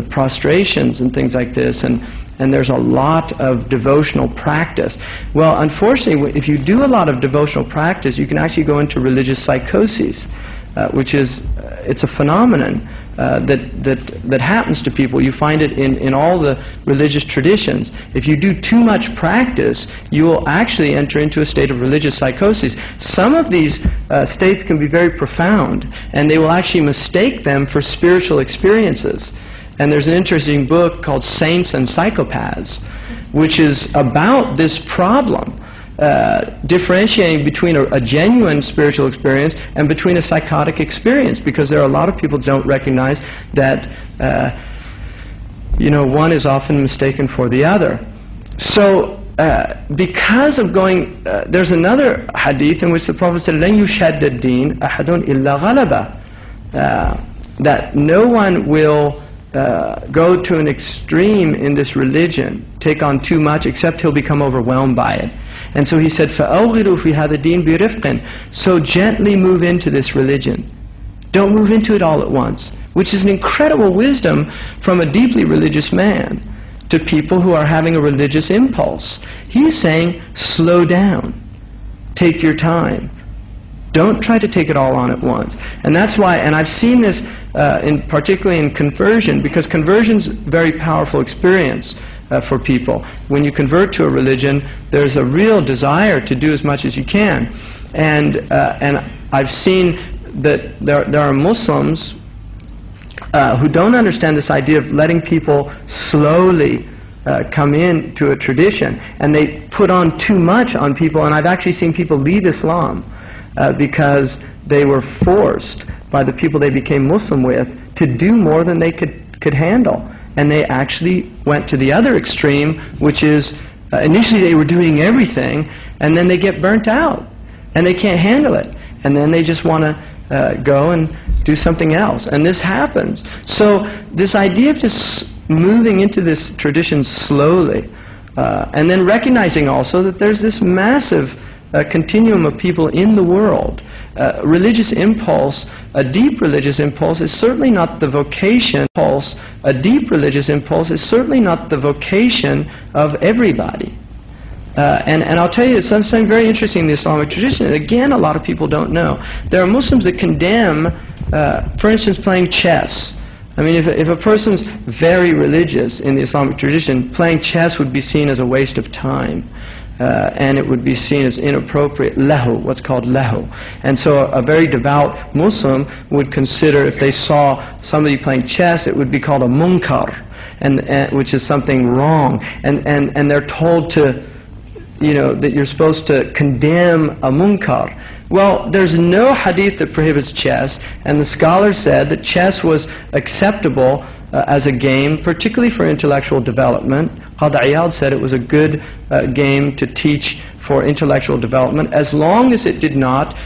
prostrations and things like this, and there's a lot of devotional practice. Well, unfortunately, if you do a lot of devotional practice, you can actually go into religious psychoses, which is it's a phenomenon that happens to people. You find it in all the religious traditions. If you do too much practice, you will actually enter into a state of religious psychosis. Some of these states can be very profound, and they will actually mistake them for spiritual experiences. And there's an interesting book called Saints and Psychopaths, which is about this problem, differentiating between a genuine spiritual experience and between a psychotic experience, because there are a lot of people who don't recognize that one is often mistaken for the other. So because of going, there's another hadith in which the Prophet said, لَنْ يُشَدَّ الدِّينَ أَحَدٌ إِلَّا غَلَبَهُ, that no one will go to an extreme in this religion, take on too much, except he'll become overwhelmed by it. And so he said, فَأَوْغِرُوا فِي هَذَا الدِّينِ بِرِفْقٍ. So gently move into this religion. Don't move into it all at once, which is an incredible wisdom from a deeply religious man to people who are having a religious impulse. He's saying, slow down. Take your time. Don't try to take it all on at once. And that's why, and I've seen this particularly in conversion, because conversion's a very powerful experience for people. When you convert to a religion, there's a real desire to do as much as you can. And I've seen that there are Muslims who don't understand this idea of letting people slowly come into a tradition, and they put on too much on people. And I've actually seen people leave Islam because they were forced by the people they became Muslim with to do more than they could handle. And they actually went to the other extreme, which is initially they were doing everything, and then they get burnt out, and they can't handle it. And then they just want to go and do something else. And this happens. So this idea of just moving into this tradition slowly, and then recognizing also that there's this massive continuum of people in the world. Religious impulse, a deep religious impulse, is certainly not the vocation. A deep religious impulse is certainly not the vocation of everybody. And I'll tell you something very interesting in the Islamic tradition, and again, a lot of people don't know. There are Muslims that condemn, for instance, playing chess. I mean, if a person's very religious in the Islamic tradition, playing chess would be seen as a waste of time. And it would be seen as inappropriate, lahu, what's called lahu. And so a very devout Muslim would consider, if they saw somebody playing chess, it would be called a munkar, which is something wrong. And they're told to, that you're supposed to condemn a munkar. Well, there's no hadith that prohibits chess, and the scholars said that chess was acceptable as a game, particularly for intellectual development. Qadi Iyad said it was a good game to teach for intellectual development, as long as it did not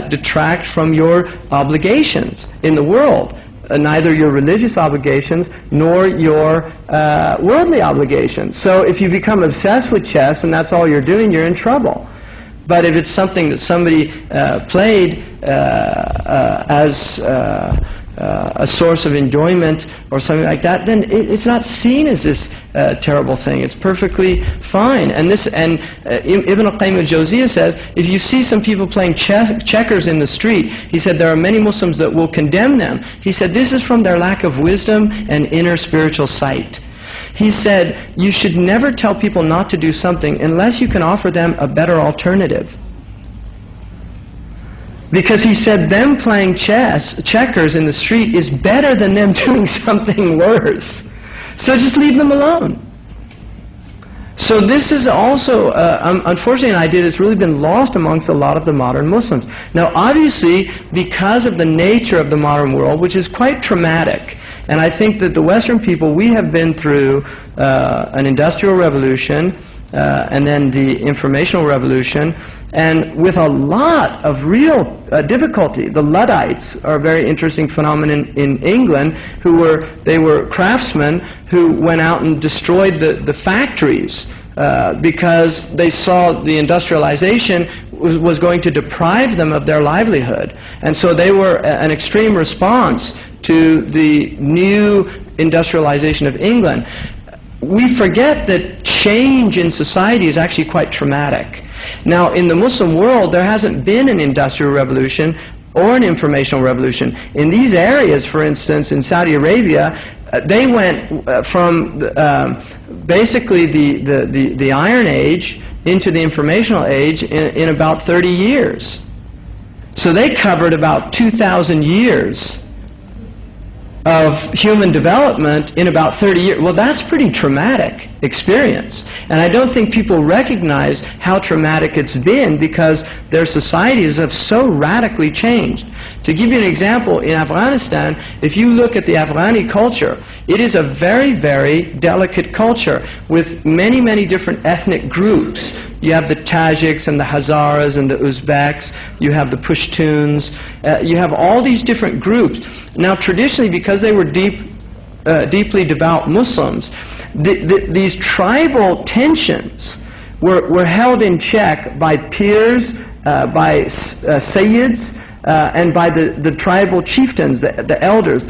detract from your obligations in the world, neither your religious obligations nor your worldly obligations. So if you become obsessed with chess and that's all you're doing, you're in trouble. But if it's something that somebody played as a source of enjoyment or something like that, then it's not seen as this terrible thing. It's perfectly fine. And Ibn al-Qayyim al-Jawziyah says, if you see some people playing checkers in the street, he said there are many Muslims that will condemn them. He said this is from their lack of wisdom and inner spiritual sight. He said you should never tell people not to do something unless you can offer them a better alternative. Because he said them playing checkers in the street is better than them doing something worse. So just leave them alone. So this is also, unfortunately, an idea that's really been lost amongst a lot of the modern Muslims. Now, obviously, because of the nature of the modern world, which is quite traumatic, and I think that the Western people, we have been through an industrial revolution, and then the informational revolution, and with a lot of real difficulty. The Luddites are a very interesting phenomenon in England, they were craftsmen who went out and destroyed the factories because they saw the industrialization was going to deprive them of their livelihood. And so they were an extreme response to the new industrialization of England. We forget that change in society is actually quite traumatic. Now, in the Muslim world, there hasn't been an industrial revolution or an informational revolution. In these areas, for instance, in Saudi Arabia, they went from basically the Iron Age into the informational age in about 30 years. So they covered about 2,000 years of human development in about 30 years. Well, that's pretty traumatic experience. And I don't think people recognize how traumatic it's been because their societies have so radically changed. To give you an example, in Afghanistan, if you look at the Afghani culture, it is a very, very delicate culture with many, many different ethnic groups. You have the Tajiks and the Hazaras and the Uzbeks, you have the Pashtuns, you have all these different groups. Now traditionally, because they were deeply devout Muslims, these tribal tensions were held in check by peers, by sayyids, and by the tribal chieftains, the elders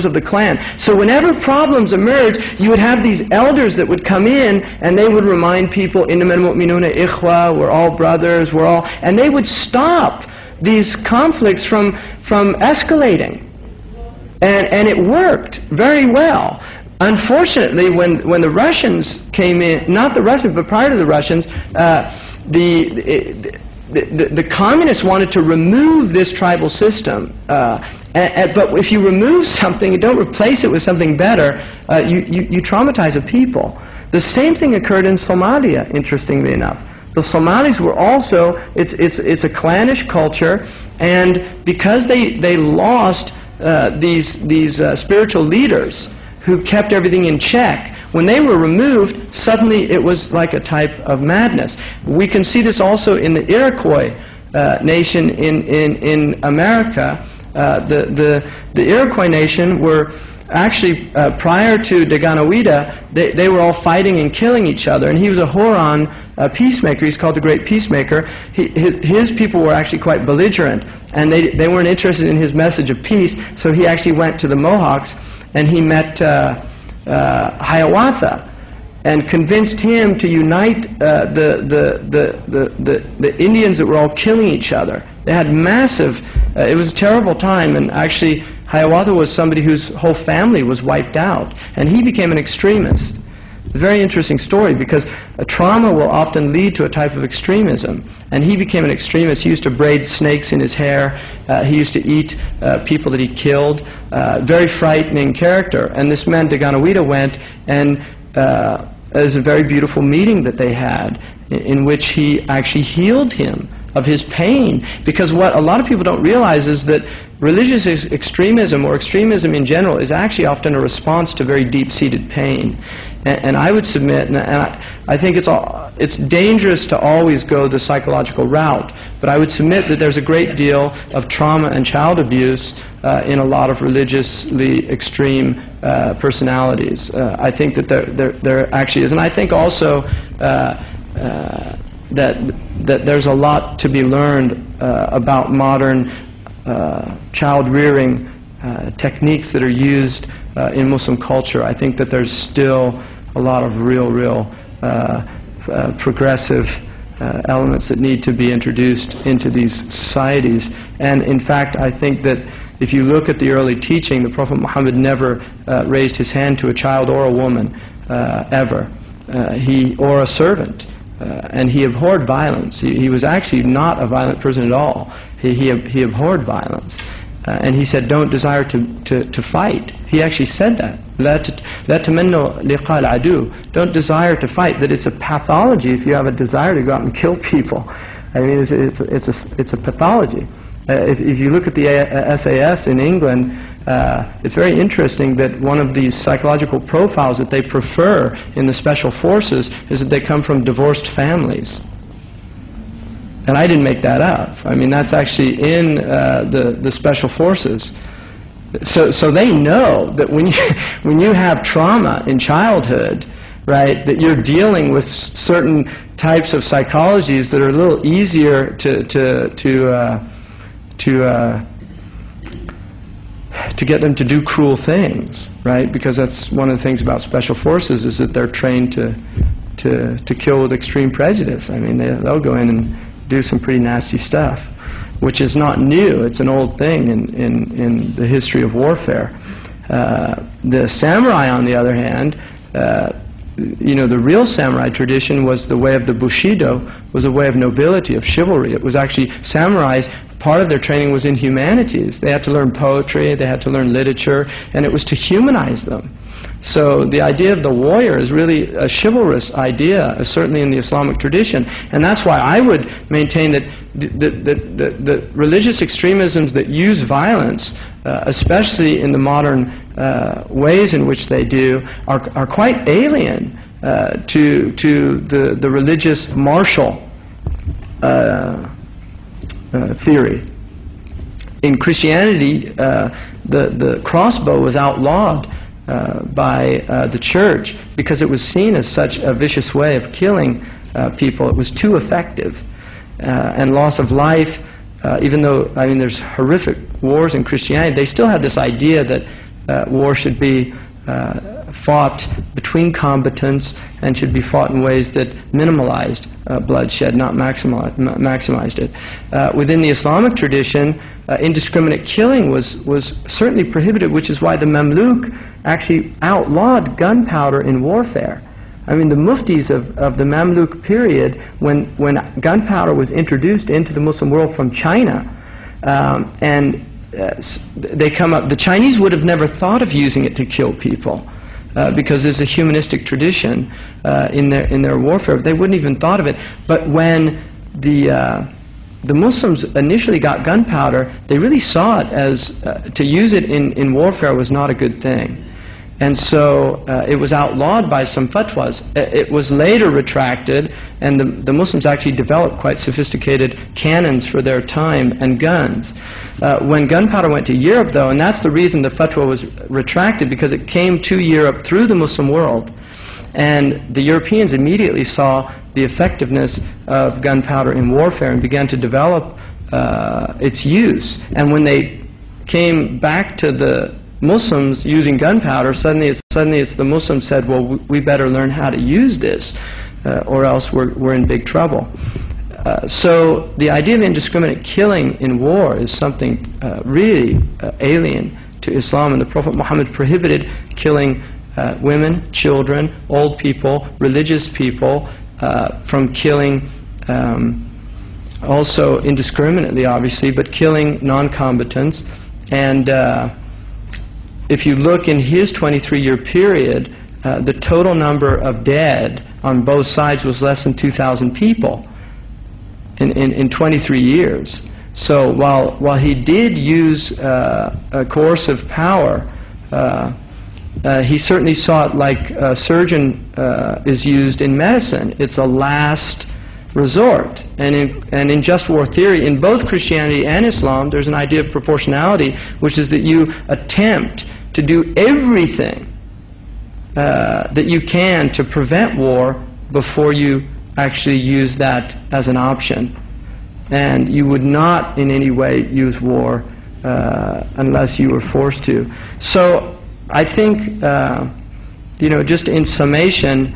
of the clan. So whenever problems emerged, you would have these elders that would come in, and they would remind people, innamal mu'minuna ikhwa, we're all brothers, and they would stop these conflicts from escalating. And it worked very well. Unfortunately, when the Russians came in, not the Russians, but prior to the Russians, the communists wanted to remove this tribal system. But if you remove something, you don't replace it with something better, you traumatize a people. The same thing occurred in Somalia, interestingly enough. The Somalis were also, it's a clannish culture, and because they lost these spiritual leaders who kept everything in check, when they were removed, suddenly it was like a type of madness. We can see this also in the Iroquois nation in America. The Iroquois nation were actually, prior to Daganoweda, they were all fighting and killing each other, and he was a Huron peacemaker. He's called the Great Peacemaker. His people were actually quite belligerent, and they weren't interested in his message of peace, so he actually went to the Mohawks, and he met Hiawatha, and convinced him to unite the Indians that were all killing each other. They had massive, it was a terrible time, and actually Hiawatha was somebody whose whole family was wiped out, and he became an extremist. A very interesting story, because a trauma will often lead to a type of extremism, and he became an extremist. He used to braid snakes in his hair. He used to eat people that he killed. Very frightening character. And this man, Daganoweda, went, and it was a very beautiful meeting that they had, in which he actually healed him of his pain. Because what a lot of people don't realize is that religious extremism, or extremism in general, is actually often a response to very deep-seated pain. And I would submit, and I think it's dangerous to always go the psychological route, but I would submit that there's a great deal of trauma and child abuse in a lot of religiously extreme personalities. I think that there actually is. And I think also that there's a lot to be learned about modern child rearing techniques that are used in Muslim culture. I think that there's still a lot of real progressive elements that need to be introduced into these societies. And in fact, I think that if you look at the early teaching, the Prophet Muhammad never raised his hand to a child or a woman, ever, or a servant. And he abhorred violence. He was actually not a violent person at all. He abhorred violence. And he said, don't desire to fight. He actually said that. لا تمنوا لقاء العدو. Don't desire to fight. That it's a pathology if you have a desire to go out and kill people. I mean, it's a pathology. If you look at the SAS in England, it's very interesting that one of these psychological profiles that they prefer in the special forces is that they come from divorced families. And I didn't make that up. I mean, that's actually in the special forces. So they know that when you have trauma in childhood, right, that you're dealing with certain types of psychologies that are a little easier to get them to do cruel things, right? Because that's one of the things about special forces, is that they're trained to kill with extreme prejudice. I mean, they'll go in and do some pretty nasty stuff, which is not new. It's an old thing in the history of warfare. The samurai, on the other hand, the real samurai tradition was the way of the Bushido, was a way of nobility, of chivalry. It was actually samurais. Part of their training was in humanities. They had to learn poetry, they had to learn literature, and it was to humanize them. So the idea of the warrior is really a chivalrous idea, certainly in the Islamic tradition. And that's why I would maintain that the religious extremisms that use violence, especially in the modern ways in which they do, are quite alien to the religious martial theory. In Christianity, the crossbow was outlawed by the church because it was seen as such a vicious way of killing people. It was too effective. And loss of life, even though, I mean, there's horrific wars in Christianity, they still had this idea that war should be fought between combatants and should be fought in ways that minimalized bloodshed, not maximized it. Within the Islamic tradition, indiscriminate killing was certainly prohibited, which is why the Mamluk actually outlawed gunpowder in warfare. I mean, the muftis of the Mamluk period, when gunpowder was introduced into the Muslim world from China, they come up, the Chinese would have never thought of using it to kill people, because there's a humanistic tradition in their warfare. They wouldn't even thought of it. But when the Muslims initially got gunpowder, they really saw it as to use it in warfare was not a good thing. And so it was outlawed by some fatwas. It was later retracted, and the Muslims actually developed quite sophisticated cannons for their time and guns. When gunpowder went to Europe, though, and that's the reason the fatwa was retracted, because it came to Europe through the Muslim world, and the Europeans immediately saw the effectiveness of gunpowder in warfare and began to develop its use. And when they came back to the Muslims using gunpowder, suddenly it's the Muslims said, well, we better learn how to use this, or else we're in big trouble. So the idea of indiscriminate killing in war is something really alien to Islam, and the Prophet Muhammad prohibited killing women, children, old people, religious people, from killing also indiscriminately, obviously, but killing non-combatants. And if you look in his 23-year period, the total number of dead on both sides was less than 2,000 people in 23 years. So while he did use coercive power, he certainly saw it like a surgeon is used in medicine. It's a last resort. And in just war theory, in both Christianity and Islam, there's an idea of proportionality, which is that you attempt to do everything that you can to prevent war before you actually use that as an option. And you would not in any way use war unless you were forced to. So I think, just in summation,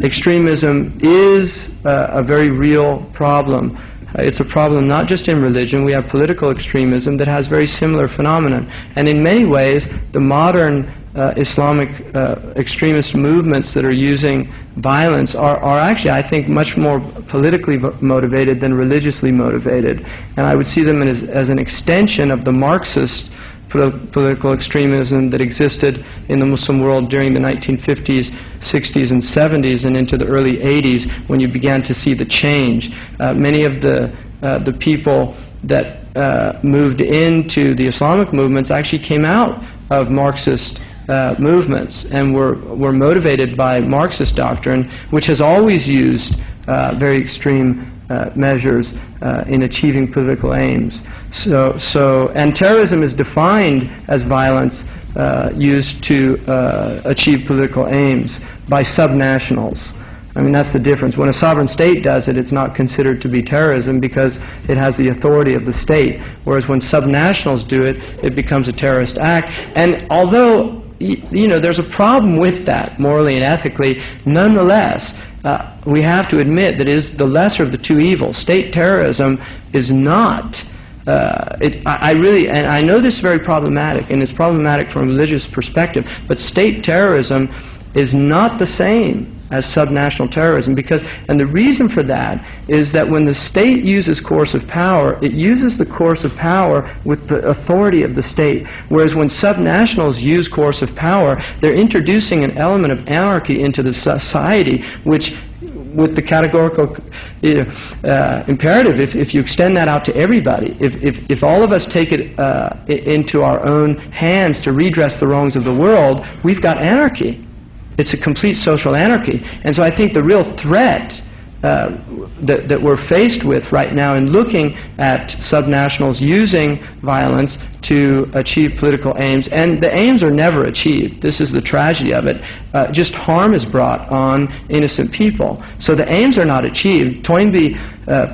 extremism is a very real problem. It's a problem not just in religion. We have political extremism that has very similar phenomenon. And in many ways, the modern Islamic extremist movements that are using violence are actually, I think, much more politically motivated than religiously motivated. And I would see them as an extension of the Marxist political extremism that existed in the Muslim world during the 1950s, 60s, and 70s, and into the early 80s, when you began to see the change. Many of the people that moved into the Islamic movements actually came out of Marxist movements and were motivated by Marxist doctrine, which has always used very extreme measures in achieving political aims. And terrorism is defined as violence used to achieve political aims by subnationals. I mean, that's the difference. When a sovereign state does it, it's not considered to be terrorism because it has the authority of the state. Whereas when subnationals do it, it becomes a terrorist act. And although there's a problem with that, morally and ethically, nonetheless, we have to admit that it is the lesser of the two evils. State terrorism is not, I know this is very problematic, and it's problematic from a religious perspective, but state terrorism is not the same as subnational terrorism, and the reason for that is that when the state uses coercive power, it uses the coercive power with the authority of the state, whereas when subnationals use coercive power, they're introducing an element of anarchy into the society, which, with the categorical imperative, if you extend that out to everybody, if all of us take it into our own hands to redress the wrongs of the world, we've got anarchy. It's a complete social anarchy. And so I think the real threat that we're faced with right now in looking at subnationals using violence to achieve political aims. And the aims are never achieved. This is the tragedy of it. Just harm is brought on innocent people. So the aims are not achieved. Toynbee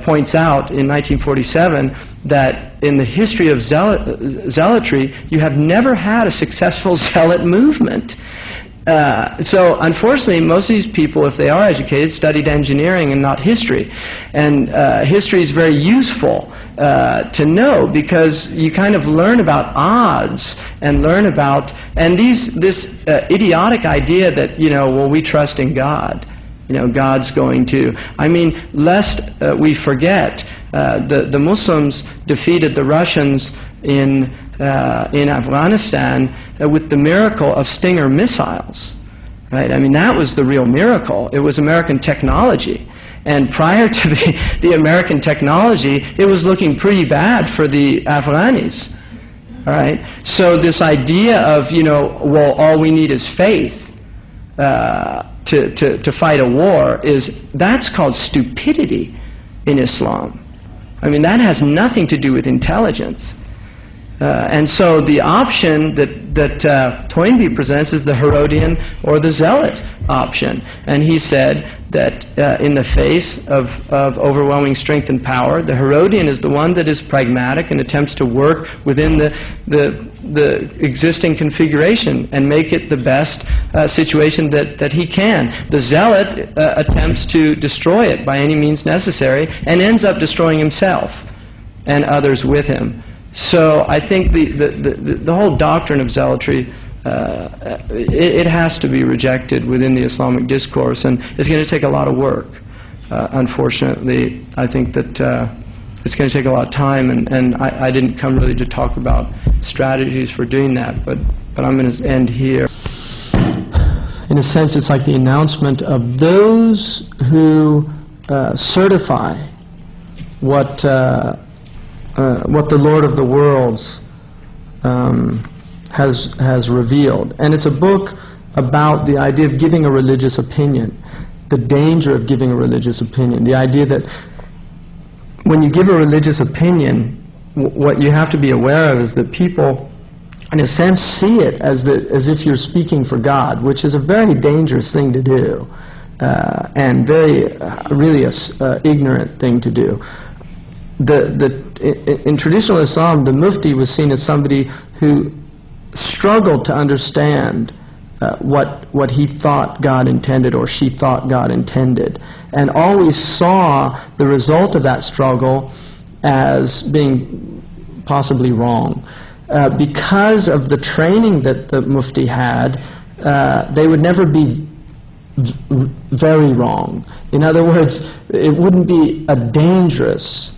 points out in 1947 that in the history of zealotry, you have never had a successful zealot movement. So unfortunately, most of these people, if they are educated, studied engineering and not history. And history is very useful to know, because you kind of learn about odds and learn about, and this idiotic idea that, well, we trust in God. God's going to. I mean, lest we forget, the Muslims defeated the Russians in Afghanistan with the miracle of Stinger missiles, right? I mean, that was the real miracle. It was American technology. And prior to the American technology, it was looking pretty bad for the Afghanis, all right? So this idea of, well, all we need is faith to fight a war, that's called stupidity in Islam. I mean, that has nothing to do with intelligence. And so the option that Toynbee presents is the Herodian or the Zealot option. And he said that in the face of overwhelming strength and power, the Herodian is the one that is pragmatic and attempts to work within the existing configuration and make it the best situation that he can. The Zealot attempts to destroy it by any means necessary and ends up destroying himself and others with him. So I think the whole doctrine of zealotry, it has to be rejected within the Islamic discourse, and it's going to take a lot of work. Unfortunately, I think that it's going to take a lot of time, and I didn't come really to talk about strategies for doing that, but I'm going to end here. In a sense, it's like the announcement of those who certify what the Lord of the Worlds has revealed. And it's a book about the idea of giving a religious opinion, the danger of giving a religious opinion, the idea that when you give a religious opinion, what you have to be aware of is that people, in a sense, see it as if you're speaking for God, which is a very dangerous thing to do, and very, really a ignorant thing to do. In traditional Islam, the mufti was seen as somebody who struggled to understand what he thought God intended or she thought God intended, and always saw the result of that struggle as being possibly wrong. Because of the training that the mufti had, they would never be very wrong. In other words, it wouldn't be a dangerous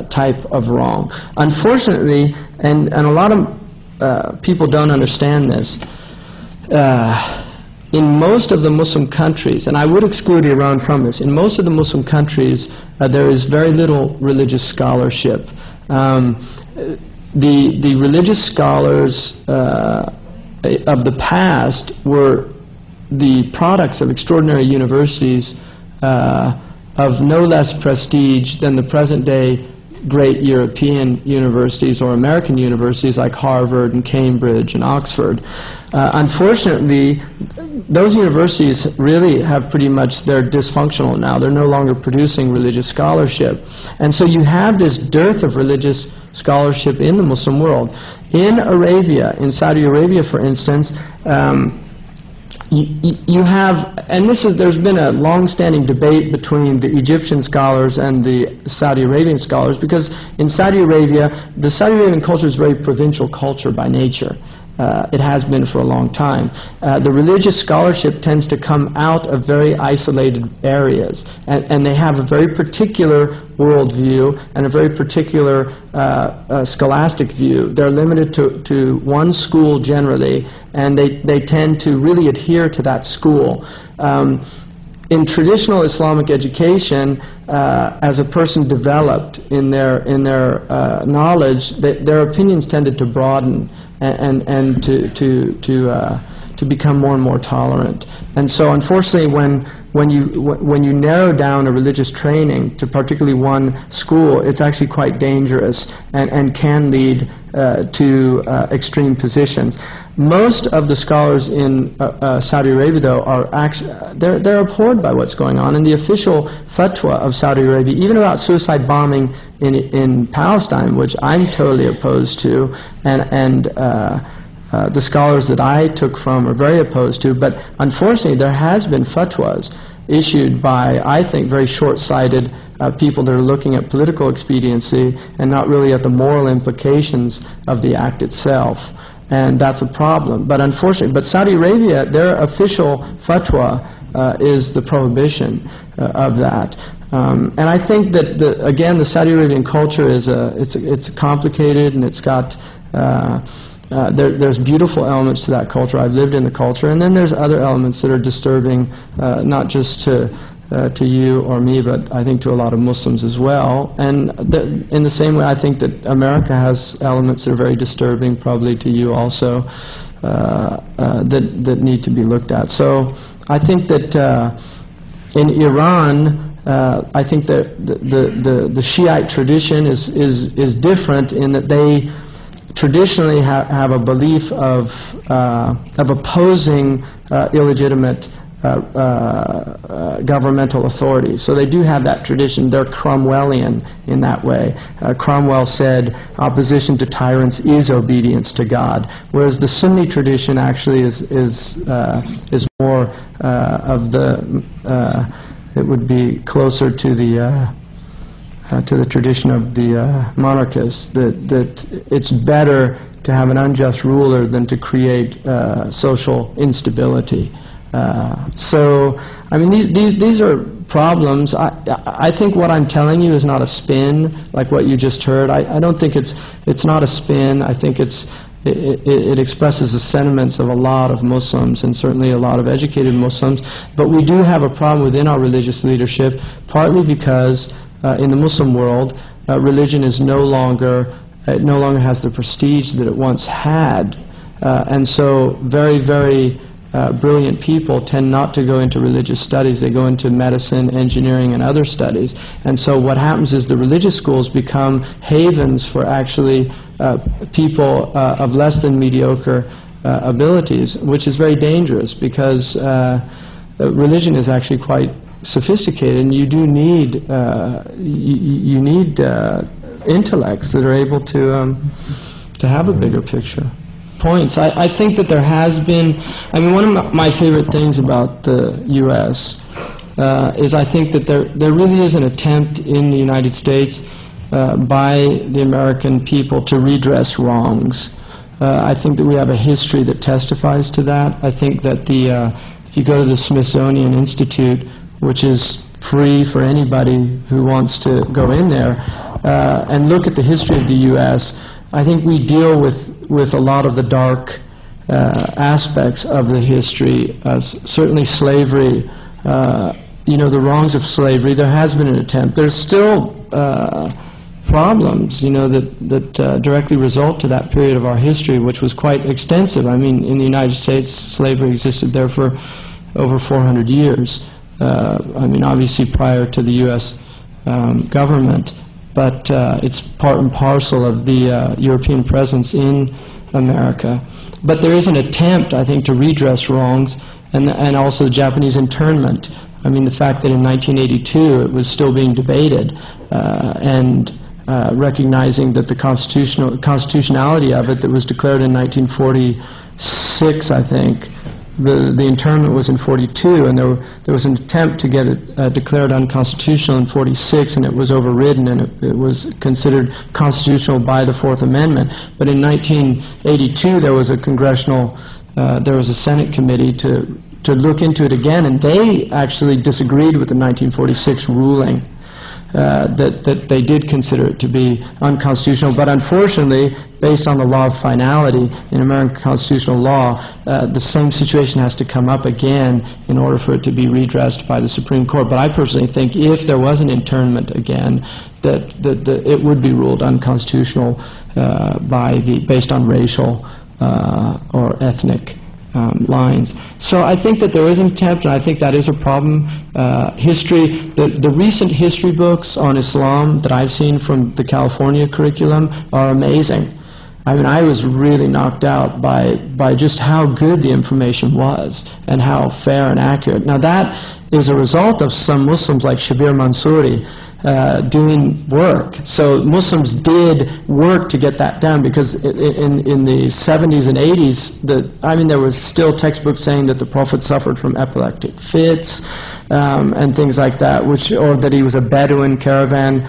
type of wrong. Unfortunately, and a lot of people don't understand this, in most of the Muslim countries, and I would exclude Iran from this, in most of the Muslim countries there is very little religious scholarship. The religious scholars of the past were the products of extraordinary universities of no less prestige than the present-day great European universities or American universities like Harvard and Cambridge and Oxford. Unfortunately, those universities really have pretty much, they're dysfunctional now. They're no longer producing religious scholarship. And so you have this dearth of religious scholarship in the Muslim world. In Arabia, in Saudi Arabia, for instance, you have, and there's been a long-standing debate between the Egyptian scholars and the Saudi Arabian scholars, because in Saudi Arabia, the Saudi Arabian culture is a very provincial culture by nature. It has been for a long time. The religious scholarship tends to come out of very isolated areas, and they have a very particular worldview and a very particular scholastic view. They're limited to one school generally, and they tend to really adhere to that school. In traditional Islamic education, as a person developed in their knowledge, their opinions tended to broaden and to become more and more tolerant. And so, unfortunately, when when you narrow down a religious training to particularly one school, it's actually quite dangerous and can lead to extreme positions. Most of the scholars in Saudi Arabia, though, are actually they're abhorred by what's going on. And the official fatwa of Saudi Arabia, even about suicide bombing in Palestine, which I'm totally opposed to, and the scholars that I took from are very opposed to. But unfortunately, there has been fatwas issued by, I think, very short-sighted people that are looking at political expediency and not really at the moral implications of the act itself. And that's a problem. But unfortunately, but Saudi Arabia, their official fatwa is the prohibition of that. And I think that again, the Saudi Arabian culture is it's complicated, and it's got there's beautiful elements to that culture. I've lived in the culture, and then there's other elements that are disturbing, not just to you or me, but I think to a lot of Muslims as well. And in the same way, I think that America has elements that are very disturbing, probably to you also, that need to be looked at. So I think that in Iran, I think that the Shiite tradition is different in that they traditionally have a belief of opposing illegitimate governmental authority. So they do have that tradition. They're Cromwellian in that way. Cromwell said opposition to tyrants is obedience to God, whereas the Sunni tradition actually is more of the it would be closer to the tradition of the monarchists, that it's better to have an unjust ruler than to create social instability. So, I mean, these are problems. I think what I'm telling you is not a spin, like what you just heard. I don't think it's not a spin. I think it expresses the sentiments of a lot of Muslims, and certainly a lot of educated Muslims. But we do have a problem within our religious leadership, partly because in the Muslim world, religion is no longer has the prestige that it once had, and so very, very brilliant people tend not to go into religious studies. They go into medicine, engineering, and other studies. And so what happens is the religious schools become havens for actually people of less than mediocre abilities, which is very dangerous, because religion is actually quite sophisticated, and you do need you need intellects that are able to have a bigger picture. Points. I think that there has been, I mean, one of my favorite things about the U.S. Is I think that there really is an attempt in the United States by the American people to redress wrongs. I think that we have a history that testifies to that. I think that if you go to the Smithsonian Institute, which is free for anybody who wants to go in there, and look at the history of the U.S., I think we deal with a lot of the dark aspects of the history, certainly slavery, the wrongs of slavery. There has been an attempt. There's still problems, that directly result to that period of our history, which was quite extensive. I mean, in the United States, slavery existed there for over 400 years. I mean, obviously prior to the U.S. Government. But it's part and parcel of the European presence in America. But there is an attempt, I think, to redress wrongs, and also the Japanese internment. I mean, the fact that in 1982 it was still being debated, and recognizing that the constitutionality of it that was declared in 1946, I think, the internment was in 42, and there was an attempt to get it declared unconstitutional in 46, and it was overridden, and it was considered constitutional by the Fourth Amendment. But in 1982, there was a Senate committee to look into it again, and they actually disagreed with the 1946 ruling. That they did consider it to be unconstitutional, but unfortunately, based on the law of finality in American constitutional law, the same situation has to come up again in order for it to be redressed by the Supreme Court. But I personally think if there was an internment again, that it would be ruled unconstitutional based on racial or ethnic lines. So I think that there is an attempt, and I think that is a problem. The recent history books on Islam that I've seen from the California curriculum are amazing. I mean, I was really knocked out by just how good the information was and how fair and accurate. Now that is a result of some Muslims like Shabir Mansouri doing work. So Muslims did work to get that done, because in the 70s and 80s, there was still textbooks saying that the Prophet suffered from epileptic fits and things like that, or that he was a Bedouin caravan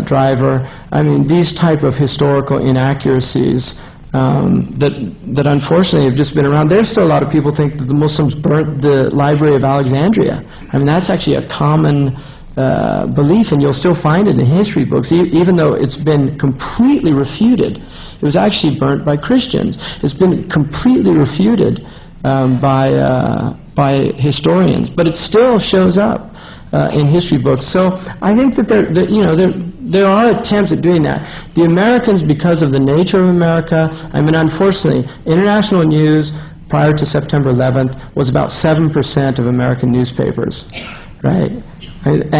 driver. I mean, these type of historical inaccuracies that unfortunately have just been around. There's still a lot of people think that the Muslims burnt the Library of Alexandria. I mean, that's actually a common belief, and you'll still find it in history books, even though it's been completely refuted. It was actually burnt by Christians. It's been completely refuted by historians, but it still shows up in history books. So I think that there are attempts at doing that. The Americans, because of the nature of America, I mean, unfortunately, international news prior to September 11th was about 7% of American newspapers, right? And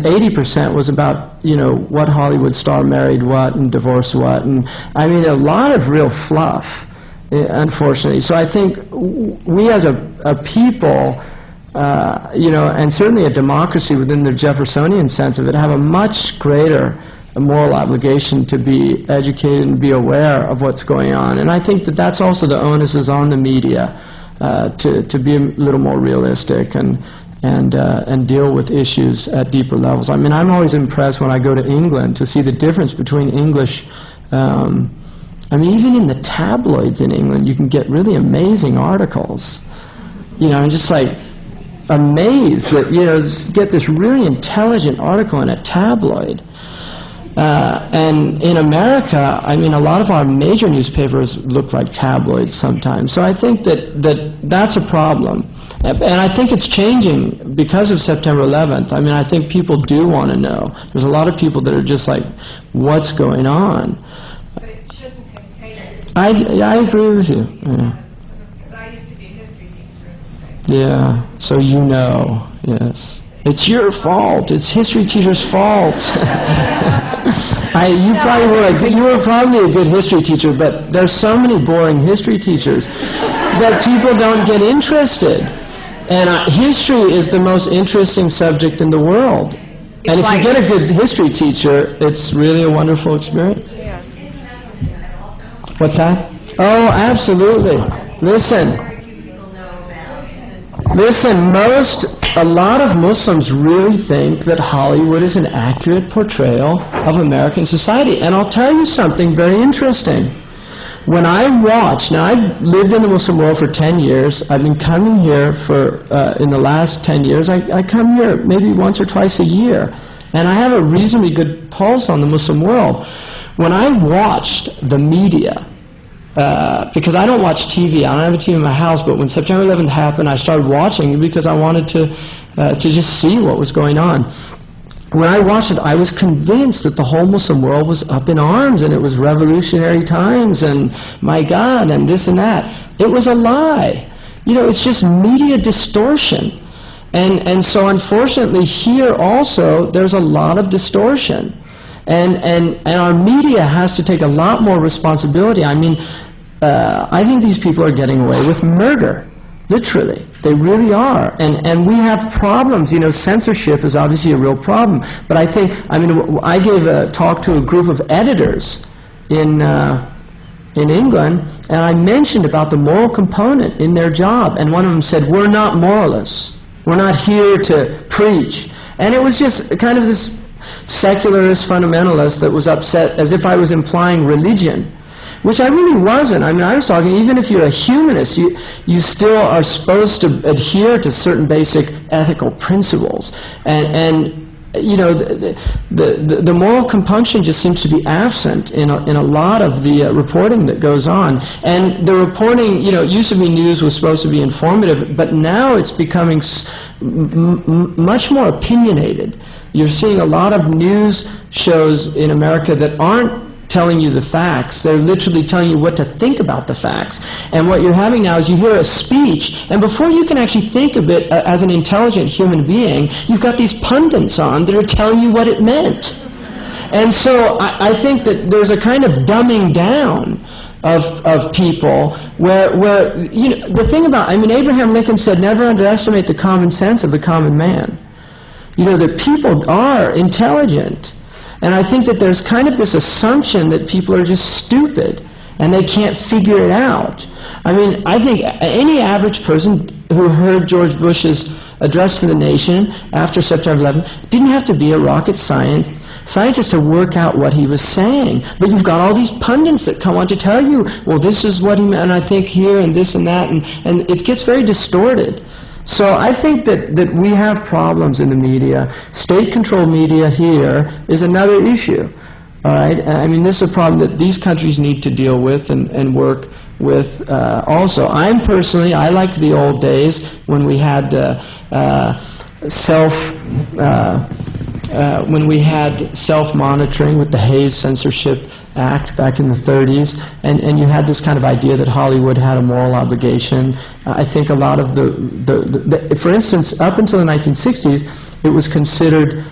80% was about, what Hollywood star married what and divorced what, and I mean, a lot of real fluff, unfortunately. So I think we as a people, and certainly a democracy within the Jeffersonian sense of it, have a much greater moral obligation to be educated and be aware of what's going on. And I think that that's also the onus is on the media to be a little more realistic and deal with issues at deeper levels. I mean, I'm always impressed when I go to England to see the difference between English. I mean, even in the tabloids in England, you can get really amazing articles. I'm just like amazed that get this really intelligent article in a tabloid. And in America, I mean, a lot of our major newspapers look like tabloids sometimes. So I think that's a problem. And I think it's changing because of September 11th. I mean, I think people do want to know. There's a lot of people that are just like, what's going on? But it shouldn't contain it. I agree with you. Yeah. Because I used to be a history teacher. Yeah, so yes. It's your fault. It's history teacher's fault. You were probably a good history teacher, but there's so many boring history teachers that people don't get interested. And history is the most interesting subject in the world. And if you get a good history teacher, it's really a wonderful experience. What's that? Oh, absolutely. Listen, a lot of Muslims really think that Hollywood is an accurate portrayal of American society. And I'll tell you something very interesting. When I watch, now I've lived in the Muslim world for 10 years. I've been coming here in the last 10 years, I come here maybe once or twice a year. And I have a reasonably good pulse on the Muslim world. When I watched the media, because I don't watch TV, I don't have a TV in my house, but when September 11th happened, I started watching because I wanted to just see what was going on. When I watched it, I was convinced that the whole Muslim world was up in arms and it was revolutionary times and my God and this and that. It was a lie. It's just media distortion. And so unfortunately here also there's a lot of distortion. And our media has to take a lot more responsibility. I mean, I think these people are getting away with murder. Literally, they really are, and we have problems. Censorship is obviously a real problem. But I gave a talk to a group of editors in England, and I mentioned about the moral component in their job, and one of them said, "We're not moralists. We're not here to preach." And it was just kind of this secularist fundamentalist that was upset, as if I was implying religion. Which I really wasn't. I mean, I was talking, even if you're a humanist, you still are supposed to adhere to certain basic ethical principles. And the moral compunction just seems to be absent in a lot of the reporting that goes on. And the reporting, it used to be news was supposed to be informative, but now it's becoming much more opinionated. You're seeing a lot of news shows in America that aren't telling you the facts. They're literally telling you what to think about the facts. And what you're having now is you hear a speech, and before you can actually think of it as an intelligent human being, you've got these pundits on that are telling you what it meant. And so I think that there's a kind of dumbing down of people where you know, the thing about, I mean, Abraham Lincoln said, never underestimate the common sense of the common man. You know, that people are intelligent. And I think that there's kind of this assumption that people are just stupid and they can't figure it out. I mean, I think any average person who heard George Bush's address to the nation after September 11th didn't have to be a rocket scientist to work out what he was saying. But you've got all these pundits that come on to tell you, well, this is what he meant, and I think here, and this and that, and it gets very distorted. So I think that we have problems in the media. State-controlled media here is another issue. All right? I mean, this is a problem that these countries need to deal with and work with also. I like the old days when we had self-monitoring with the Hayes Censorship Act back in the 30s, and you had this kind of idea that Hollywood had a moral obligation. I think a lot of for instance, up until the 1960s, it was considered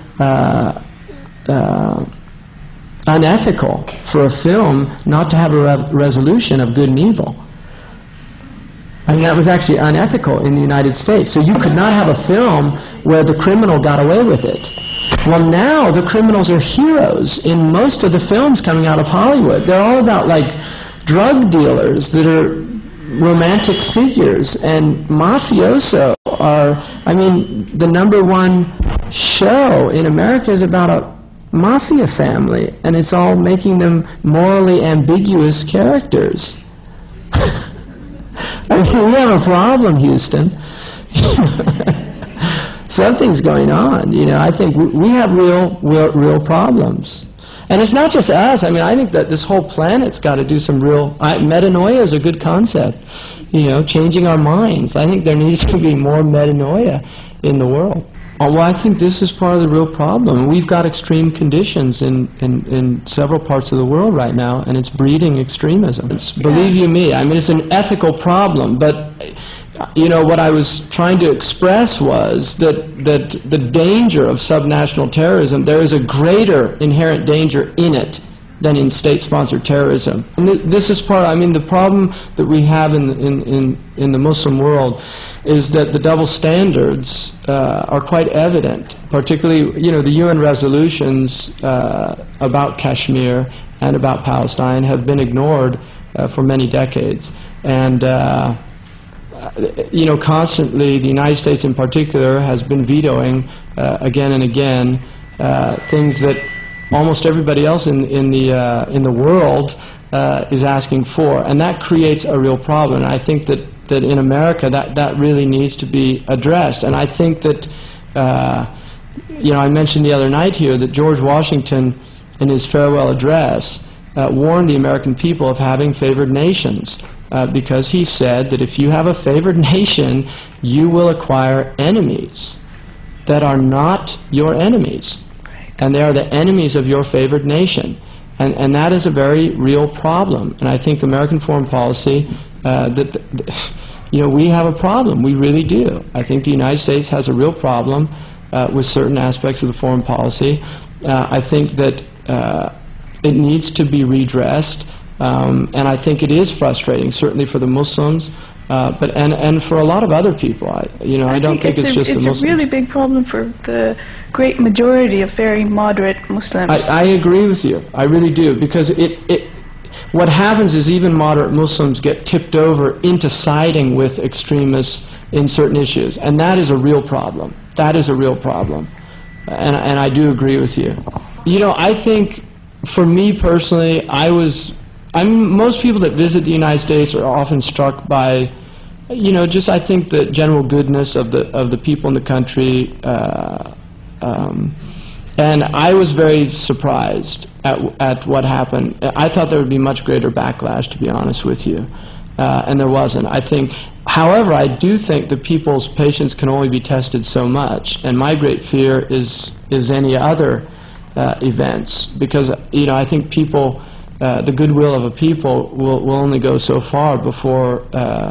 unethical for a film not to have a resolution of good and evil. I mean, that was actually unethical in the United States. So you could not have a film where the criminal got away with it. Well, now the criminals are heroes in most of the films coming out of Hollywood. They're all about, like, drug dealers that are romantic figures, and mafioso are, I mean, the #1 show in America is about a mafia family, and it's all making them morally ambiguous characters. I mean, we have a problem, Houston. Something's going on. You know, I think we have real problems. And it's not just us. I mean, I think that this whole planet's got to do some real... metanoia is a good concept. You know, changing our minds. I think there needs to be more metanoia in the world. Well, I think this is part of the real problem. We've got extreme conditions in several parts of the world right now, and it's breeding extremism. Believe you me, I mean, it's an ethical problem, but, you know, what I was trying to express was that the danger of subnational terrorism, there is a greater inherent danger in it than in state-sponsored terrorism. And this is part, I mean, the problem that we have in the Muslim world is that the double standards are quite evident, particularly, you know, the UN resolutions about Kashmir and about Palestine have been ignored for many decades. And, you know, constantly, the United States in particular has been vetoing again and again things that almost everybody else in the world is asking for, and that creates a real problem. And I think that in America that really needs to be addressed. And I think that you know, I mentioned the other night here that George Washington, in his farewell address, warned the American people of having favored nations, because he said that if you have a favored nation, you will acquire enemies that are not your enemies. And they are the enemies of your favored nation. And that is a very real problem. And I think American foreign policy, you know, we have a problem. We really do. I think the United States has a real problem with certain aspects of the foreign policy. I think that it needs to be redressed. And I think it is frustrating, certainly for the Muslims, but for a lot of other people. I don't think it's just the Muslims. It's a really big problem for the great majority of very moderate Muslims. I agree with you. I really do, because what happens is even moderate Muslims get tipped over into siding with extremists in certain issues, and that is a real problem. That is a real problem, and I do agree with you. You know, I think for me personally, most people that visit the United States are often struck by, you know, just I think the general goodness of the people in the country, and I was very surprised at what happened. I thought there would be much greater backlash, to be honest with you, and there wasn't. I think, however, I do think that people's patience can only be tested so much, and my great fear is any other events, because, you know, I think people the goodwill of a people will only go so far before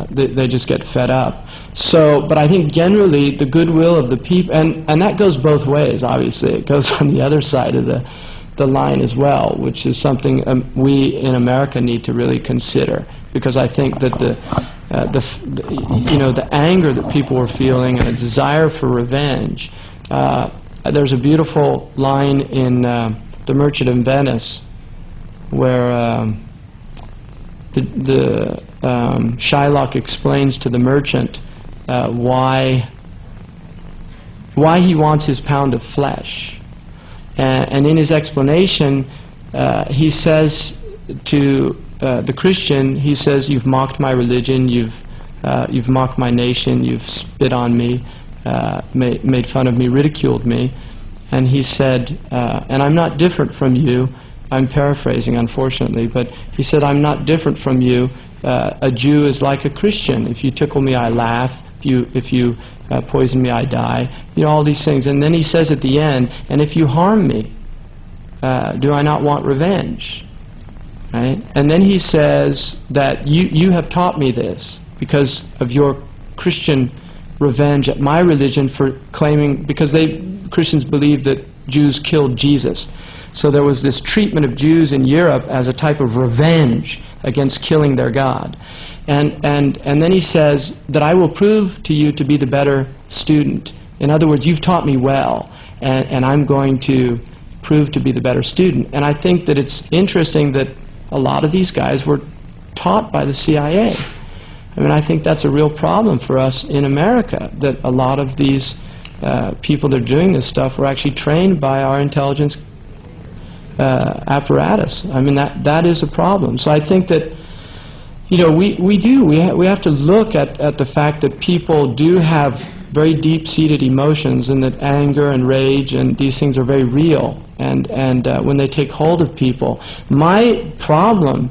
they just get fed up. So, but I think generally the goodwill of the people, and that goes both ways, obviously. It goes on the other side of the line as well, which is something we in America need to really consider, because I think that the anger that people were feeling and a desire for revenge. There's a beautiful line in The Merchant of Venice where Shylock explains to the merchant why he wants his pound of flesh. And in his explanation, he says to the Christian, he says, "You've mocked my religion, you've mocked my nation, you've spit on me, made fun of me, ridiculed me." And he said, and I'm not different from you. I'm paraphrasing, unfortunately, but he said, "I'm not different from you. A Jew is like a Christian. If you tickle me, I laugh. If you poison me, I die." You know, all these things. And then he says at the end, "And if you harm me, do I not want revenge?" Right? And then he says that you have taught me this because of your Christian revenge at my religion for claiming, because Christians believe that Jews killed Jesus. So there was this treatment of Jews in Europe as a type of revenge against killing their God. And then he says that I will prove to you to be the better student. In other words, you've taught me well, and I'm going to prove to be the better student. And I think that it's interesting that a lot of these guys were taught by the CIA. I mean, I think that's a real problem for us in America, that a lot of these people that are doing this stuff were actually trained by our intelligence apparatus. I mean, that is a problem. So I think that, you know, we have to look at the fact that people do have very deep-seated emotions, and that anger and rage and these things are very real, and when they take hold of people. My problem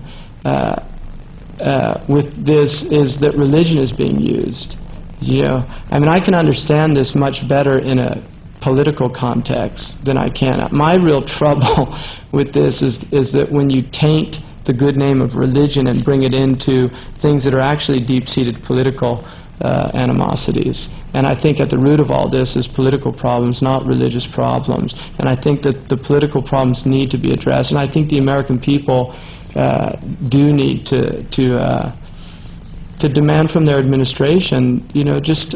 with this is that religion is being used. You know, I mean, I can understand this much better in a political context than I can. My real trouble with this is that when you taint the good name of religion and bring it into things that are actually deep-seated political animosities. And I think at the root of all this is political problems, not religious problems. And I think that the political problems need to be addressed. And I think the American people do need to demand from their administration, you know, just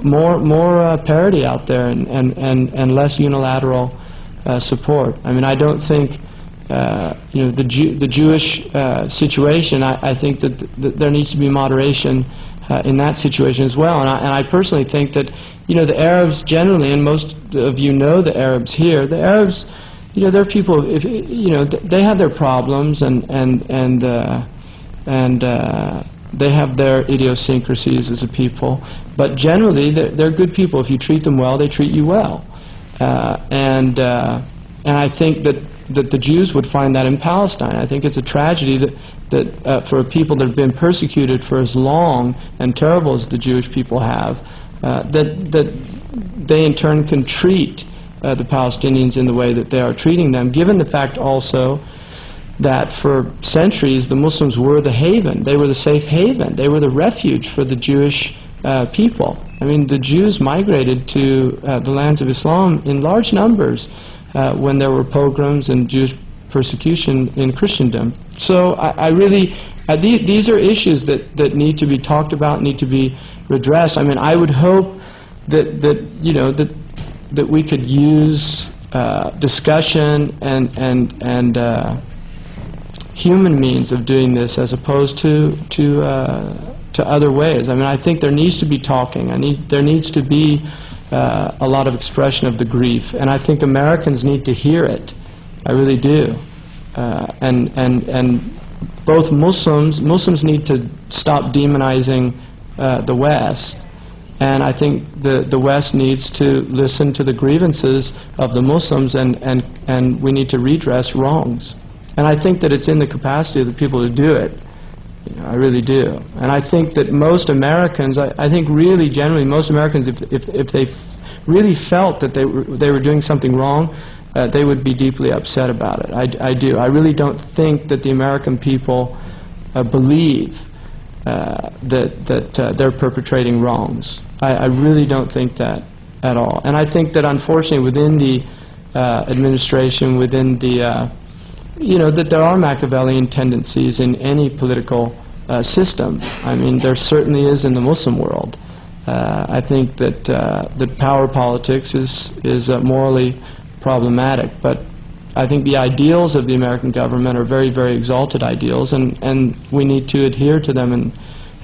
more parity out there, and less unilateral support. I mean, I don't think you know, the Jewish situation. I think that there needs to be moderation in that situation as well. And I personally think that, you know, the Arabs generally, and most of you know the Arabs here, the Arabs, you know, they're people. You know, they have their problems, and they have their idiosyncrasies as a people, but generally they're good people. If you treat them well, they treat you well. And I think that the Jews would find that in Palestine. I think it's a tragedy that for people that have been persecuted for as long and terrible as the Jewish people have, that they in turn can treat the Palestinians in the way that they are treating them, given the fact also that for centuries the Muslims were the haven. They were the safe haven. They were the refuge for the Jewish people. I mean, the Jews migrated to the lands of Islam in large numbers when there were pogroms and Jewish persecution in Christendom. So I really, these are issues that need to be talked about, need to be redressed. I mean, I would hope that you know, that we could use discussion and human means of doing this as opposed to other ways. I mean, I think there needs to be talking. There needs to be a lot of expression of the grief, and I think Americans need to hear it. I really do. And both Muslims need to stop demonizing the West, and I think the West needs to listen to the grievances of the Muslims, and we need to redress wrongs. And I think that it's in the capacity of the people to do it. You know, I really do. And I think that most Americans, I think really generally most Americans, if they really felt that they were doing something wrong, they would be deeply upset about it. I do. I really don't think that the American people believe that they're perpetrating wrongs. I really don't think that at all. And I think that unfortunately within the administration, within the, that there are Machiavellian tendencies in any political system. I mean, there certainly is in the Muslim world. I think that power politics is morally problematic, but I think the ideals of the American government are very, very exalted ideals, and we need to adhere to them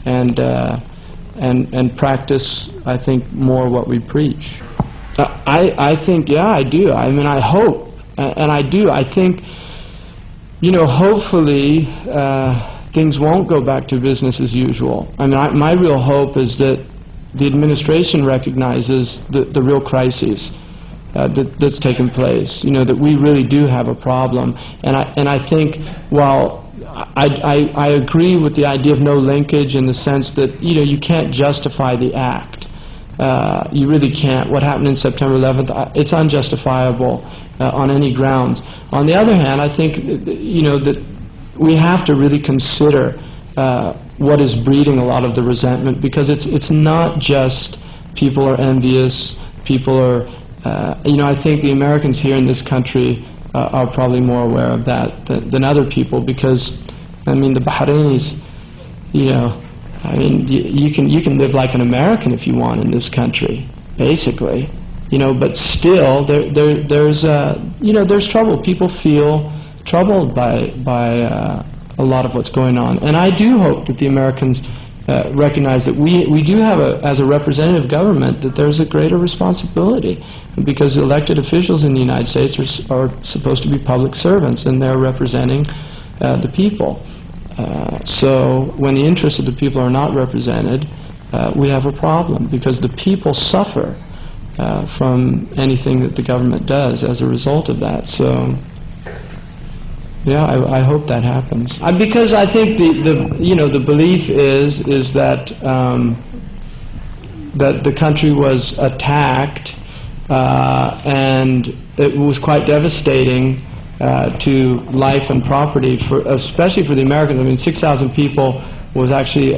and practice, I think, more what we preach. I think, yeah, I do. I mean, I hope, and I do. I think, hopefully things won't go back to business as usual. I mean, my real hope is that the administration recognizes the real crises that's taken place, that we really do have a problem. And I think while I agree with the idea of no linkage in the sense that, you can't justify the act. You really can't. What happened in September 11th, it's unjustifiable on any grounds. On the other hand, I think, that we have to really consider what is breeding a lot of the resentment, because it's not just people are envious, people are, I think the Americans here in this country are probably more aware of that than other people, because, I mean, the Bahrainis, I mean, you can live like an American if you want in this country, basically, but still there's trouble. People feel troubled by a lot of what's going on, and I do hope that the Americans recognize that we do have as a representative government, that there's a greater responsibility, because elected officials in the United States are supposed to be public servants, and they're representing the people. So when the interests of the people are not represented, we have a problem, because the people suffer from anything that the government does as a result of that. So yeah, I hope that happens. Because I think the belief is that that the country was attacked, and it was quite devastating to life and property, especially for the Americans. I mean, 6,000 people was actually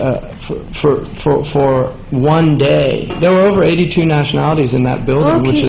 for one day. There were over 82 nationalities in that building, which is